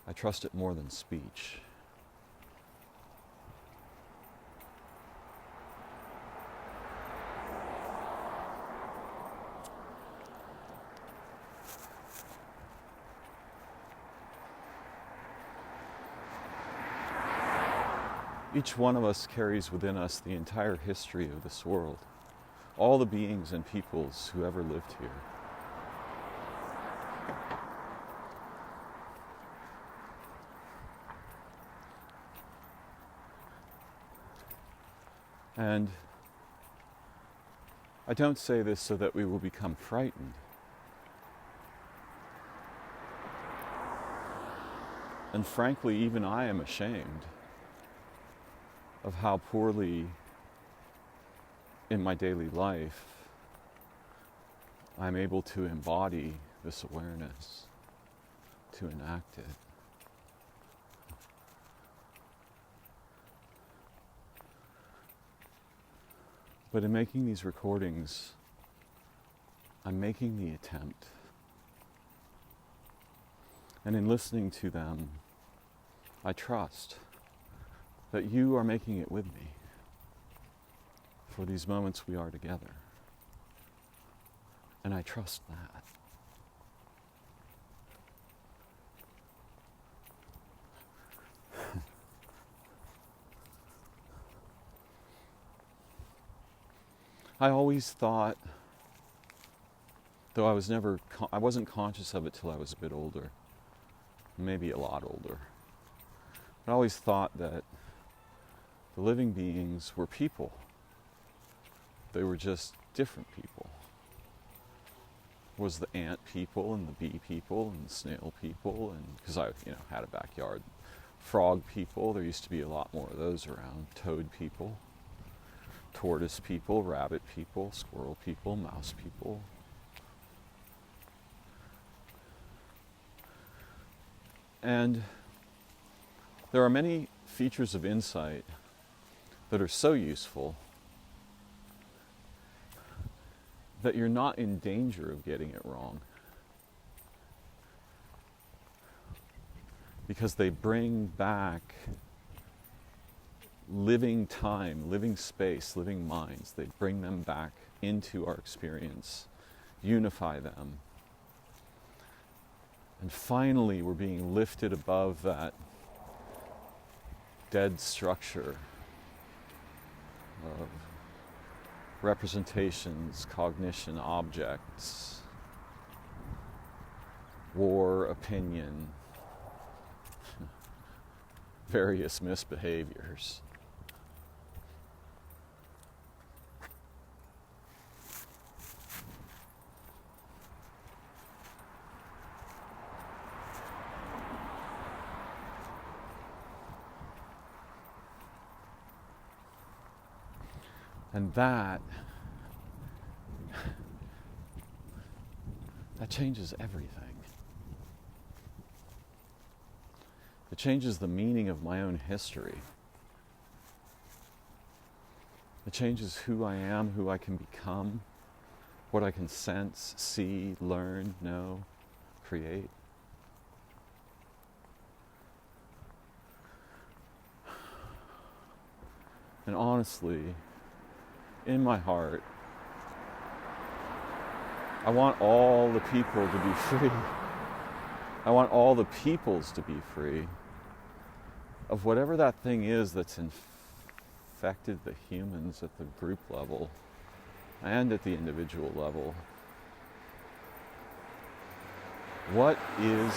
I trust it more than speech. Each one of us carries within us the entire history of this world, all the beings and peoples who ever lived here. And I don't say this so that we will become frightened. And frankly, even I am ashamed of how poorly in my daily life I'm able to embody this awareness, to enact it. But in making these recordings, I'm making the attempt. And in listening to them, I trust that you are making it with me for these moments we are together. And I trust that. I always thought, though I wasn't conscious of it till I was a bit older, maybe a lot older. I always thought that the living beings were people. They were just different people. Was the ant people and the bee people and the snail people, and because I had a backyard. Frog people, there used to be a lot more of those around. Toad people. tortoise people, rabbit people, squirrel people, mouse people. And there are many features of insight that are so useful that you're not in danger of getting it wrong, because they bring back living time, living space, living minds. They bring them back into our experience, unify them. And finally, we're being lifted above that dead structure of representations, cognition, objects, war, opinion, various misbehaviors. And that changes everything. It changes the meaning of my own history. It changes who I am, who I can become, what I can sense, see, learn, know, create. And honestly, in my heart, I want all the people to be free. I want all the peoples to be free of whatever that thing is that's infected the humans at the group level and at the individual level. What is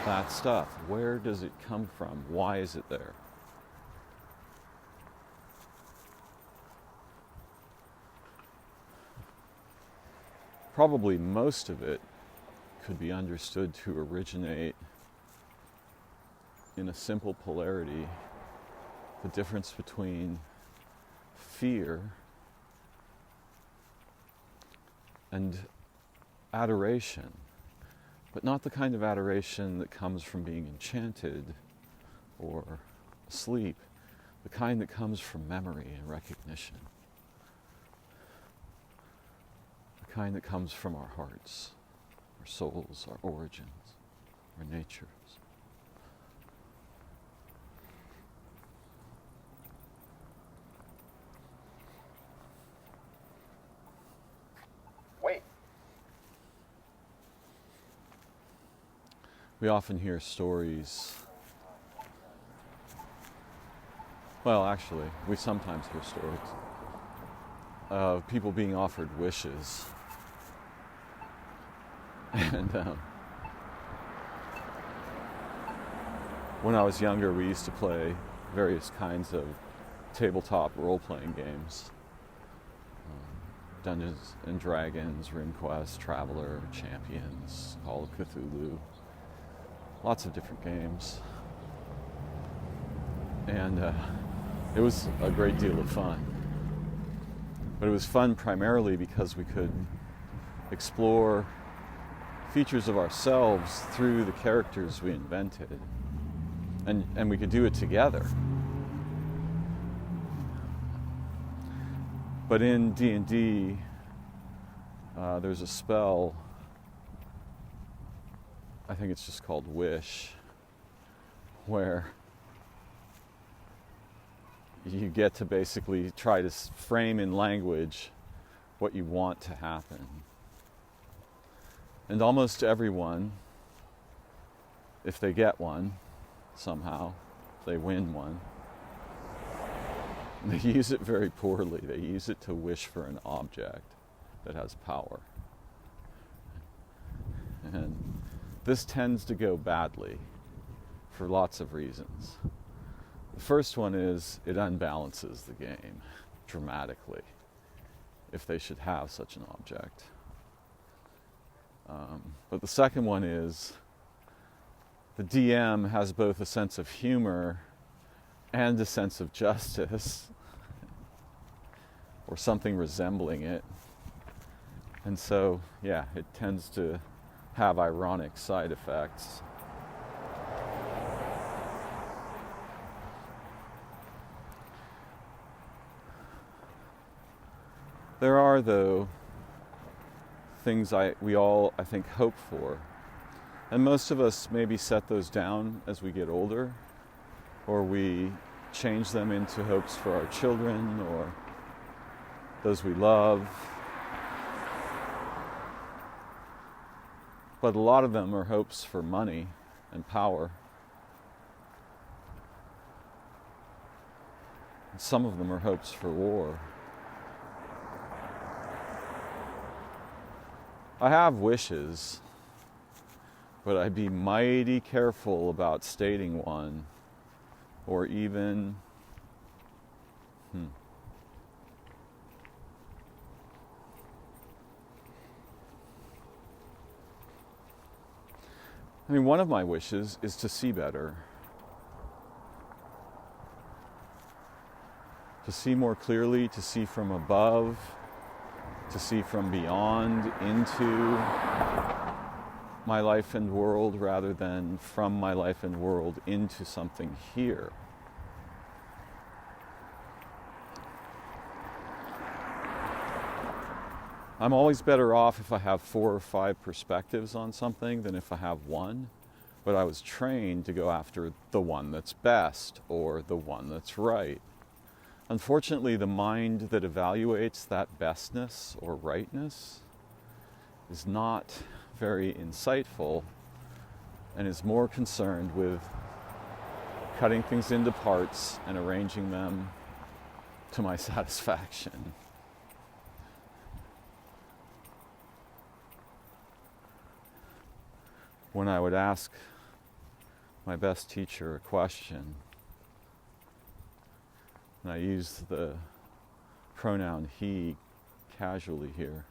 that stuff? Where does it come from? Why is it there? Probably most of it could be understood to originate in a simple polarity, the difference between fear and adoration, but not the kind of adoration that comes from being enchanted or asleep, the kind that comes from memory and recognition. Kind that comes from our hearts, our souls, our origins, our natures. Wait. We often hear stories. Well, actually, we sometimes hear stories of people being offered wishes. And when I was younger, we used to play various kinds of tabletop role-playing games. Dungeons and Dragons, RuneQuest, Traveler, Champions, Call of Cthulhu. Lots of different games. And it was a great deal of fun. But it was fun primarily because we could explore features of ourselves through the characters we invented. And we could do it together. But in D&D, there's a spell, I think it's just called Wish, where you get to basically try to frame in language what you want to happen. And almost everyone, if they get one somehow, they win one, they use it very poorly. They use it to wish for an object that has power. And this tends to go badly for lots of reasons. The first one is it unbalances the game dramatically if they should have such an object. But the second one is the DM has both a sense of humor and a sense of justice. or something resembling it. And so, yeah, it tends to have ironic side effects. There are, though, things we all, I think, hope for. And most of us maybe set those down as we get older, or we change them into hopes for our children or those we love. But a lot of them are hopes for money and power. And some of them are hopes for war. I have wishes, but I'd be mighty careful about stating one, or even, I mean, one of my wishes is to see better. To see more clearly, to see from above, to see from beyond into my life and world rather than from my life and world into something here. I'm always better off if I have 4 or 5 perspectives on something than if I have one, but I was trained to go after the one that's best or the one that's right. Unfortunately, the mind that evaluates that bestness or rightness is not very insightful and is more concerned with cutting things into parts and arranging them to my satisfaction. When I would ask my best teacher a question, and I use the pronoun he casually here,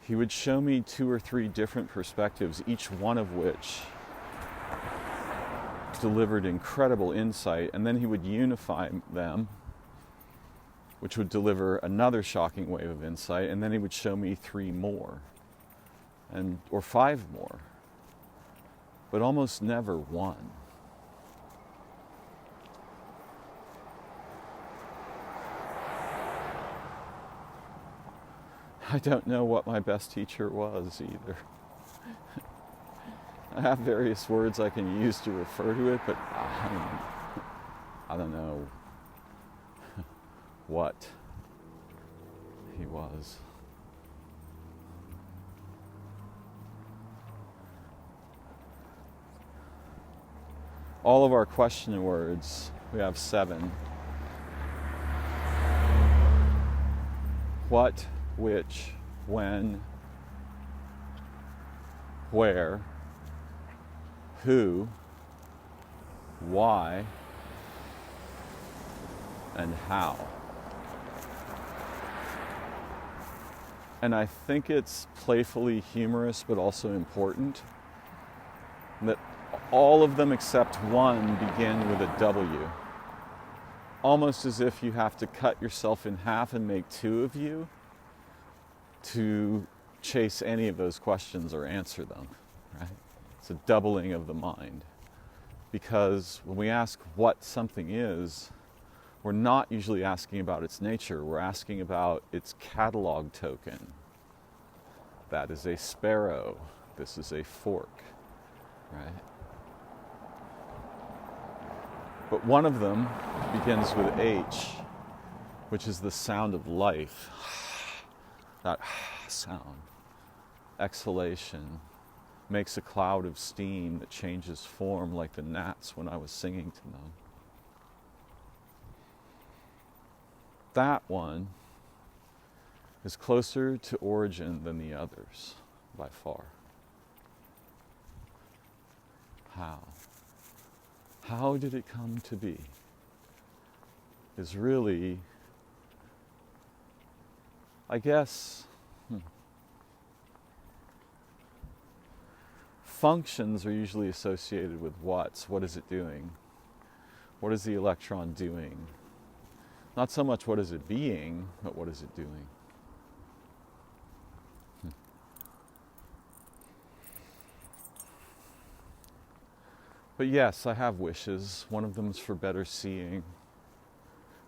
he would show me 2 or 3 different perspectives, each one of which delivered incredible insight, and then he would unify them, which would deliver another shocking wave of insight, and then he would show me 3 more, or 5 more, but almost never one. I don't know what my best teacher was either. I have various words I can use to refer to it, but I don't know what he was. All of our question words, we have 7. What, which, when, where, who, why, and how. And I think it's playfully humorous but also important that all of them except one begin with a W. Almost as if you have to cut yourself in half and make 2 of you to chase any of those questions or answer them, right? It's a doubling of the mind. Because when we ask what something is, we're not usually asking about its nature. We're asking about its catalog token. That is a sparrow. This is a fork, right? But one of them begins with H, which is the sound of life. That sound, exhalation, makes a cloud of steam that changes form like the gnats when I was singing to them. That one is closer to origin than the others, by far. How? How did it come to be? Is really, I guess, functions are usually associated with what's. What is it doing? What is the electron doing? Not so much what is it being, but what is it doing? But yes, I have wishes. One of them is for better seeing.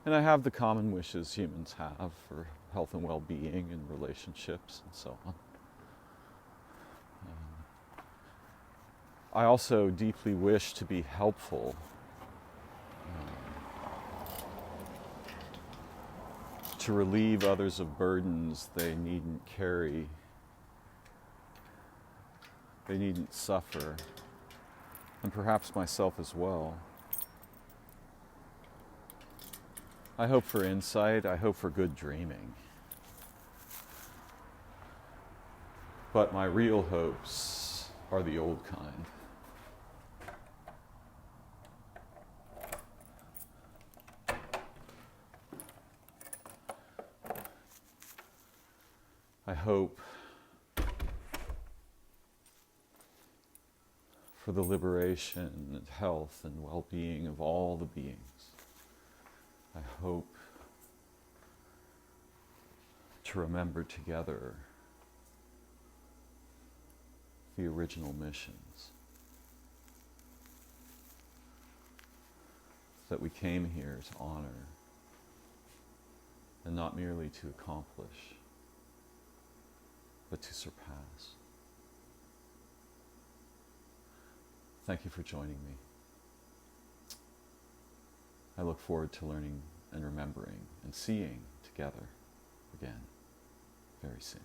And I have the common wishes humans have for health and well-being and relationships and so on. I also deeply wish to be helpful, to relieve others of burdens they needn't carry, they needn't suffer, and perhaps myself as well. I hope for insight, I hope for good dreaming. But my real hopes are the old kind. I hope for the liberation and health and well-being of all the beings. I hope to remember together the original missions, that we came here to honor and not merely to accomplish, but to surpass. Thank you for joining me. I look forward to learning and remembering and seeing together again very soon.